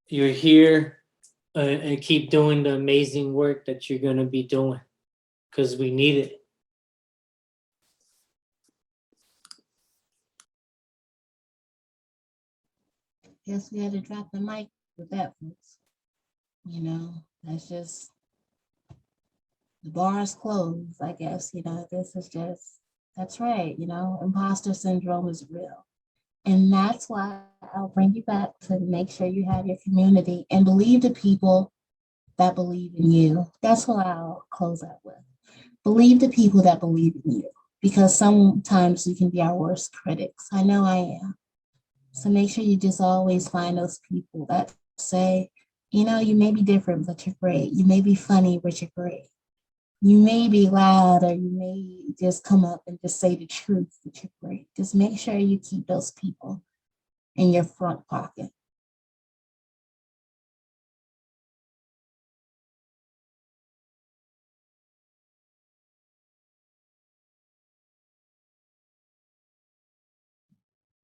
You're here, and keep doing the amazing work that you're going to be doing because we need it. Guess we had to drop the mic with that, folks. You know, that's just, the bar is closed, I guess. You know, this is just, that's right. You know, imposter syndrome is real. And that's why I'll bring you back to make sure you have your community and believe the people that believe in you. That's what I'll close out with. Believe the people that believe in you, because sometimes we can be our worst critics. I know I am. So make sure you just always find those people that say, you know, you may be different, but you're great. You may be funny, but you're great. You may be loud, or you may just come up and just say the truth, but you're great. Just make sure you keep those people in your front pocket.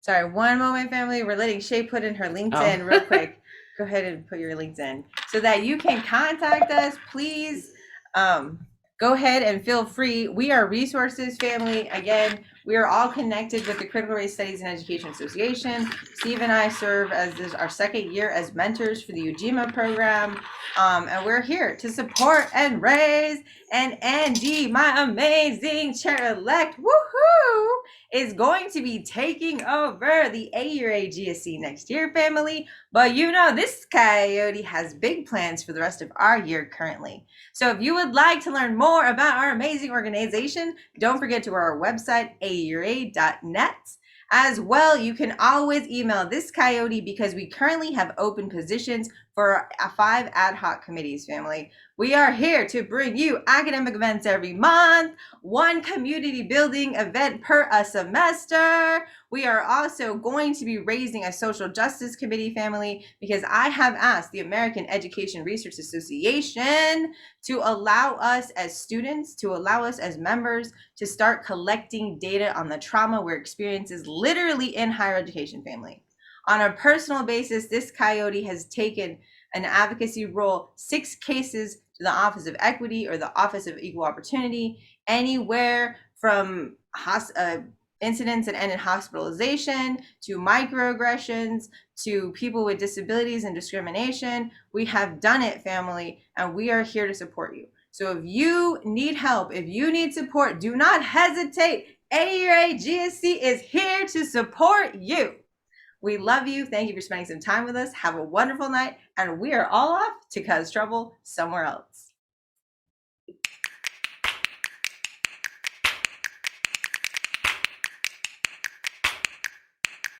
Sorry, one moment, family. We're letting Shay put in her LinkedIn real quick. Go ahead and put your LinkedIn so that you can contact us. Please go ahead and feel free. We are resources, family. Again, we are all connected with the Critical Race Studies and Education Association. Steve and I serve as our second year as mentors for the UJIMA program. And we're here to support and raise. And Andii, my amazing chair elect, woohoo, is going to be taking over the AERA GSC next year, family. But you know, this coyote has big plans for the rest of our year currently. So if you would like to learn more about our amazing organization, don't forget to our website, aera.net. As well, you can always email this coyote because we currently have open positions for 5 ad hoc committees, family. We are here to bring you academic events every month, 1 community building event per a semester. We are also going to be raising a social justice committee, family, because I have asked the American Education Research Association to allow us as students, to allow us as members to start collecting data on the trauma we're experiencing literally in higher education, family. On a personal basis, this coyote has taken an advocacy role, 6 cases to the Office of Equity or the Office of Equal Opportunity, anywhere from incidents that end in hospitalization to microaggressions to people with disabilities and discrimination. We have done it, family, and we are here to support you. So if you need help, if you need support, do not hesitate. AERA GSC is here to support you. We love you. Thank you for spending some time with us. Have a wonderful night. And we are all off to cause trouble somewhere else.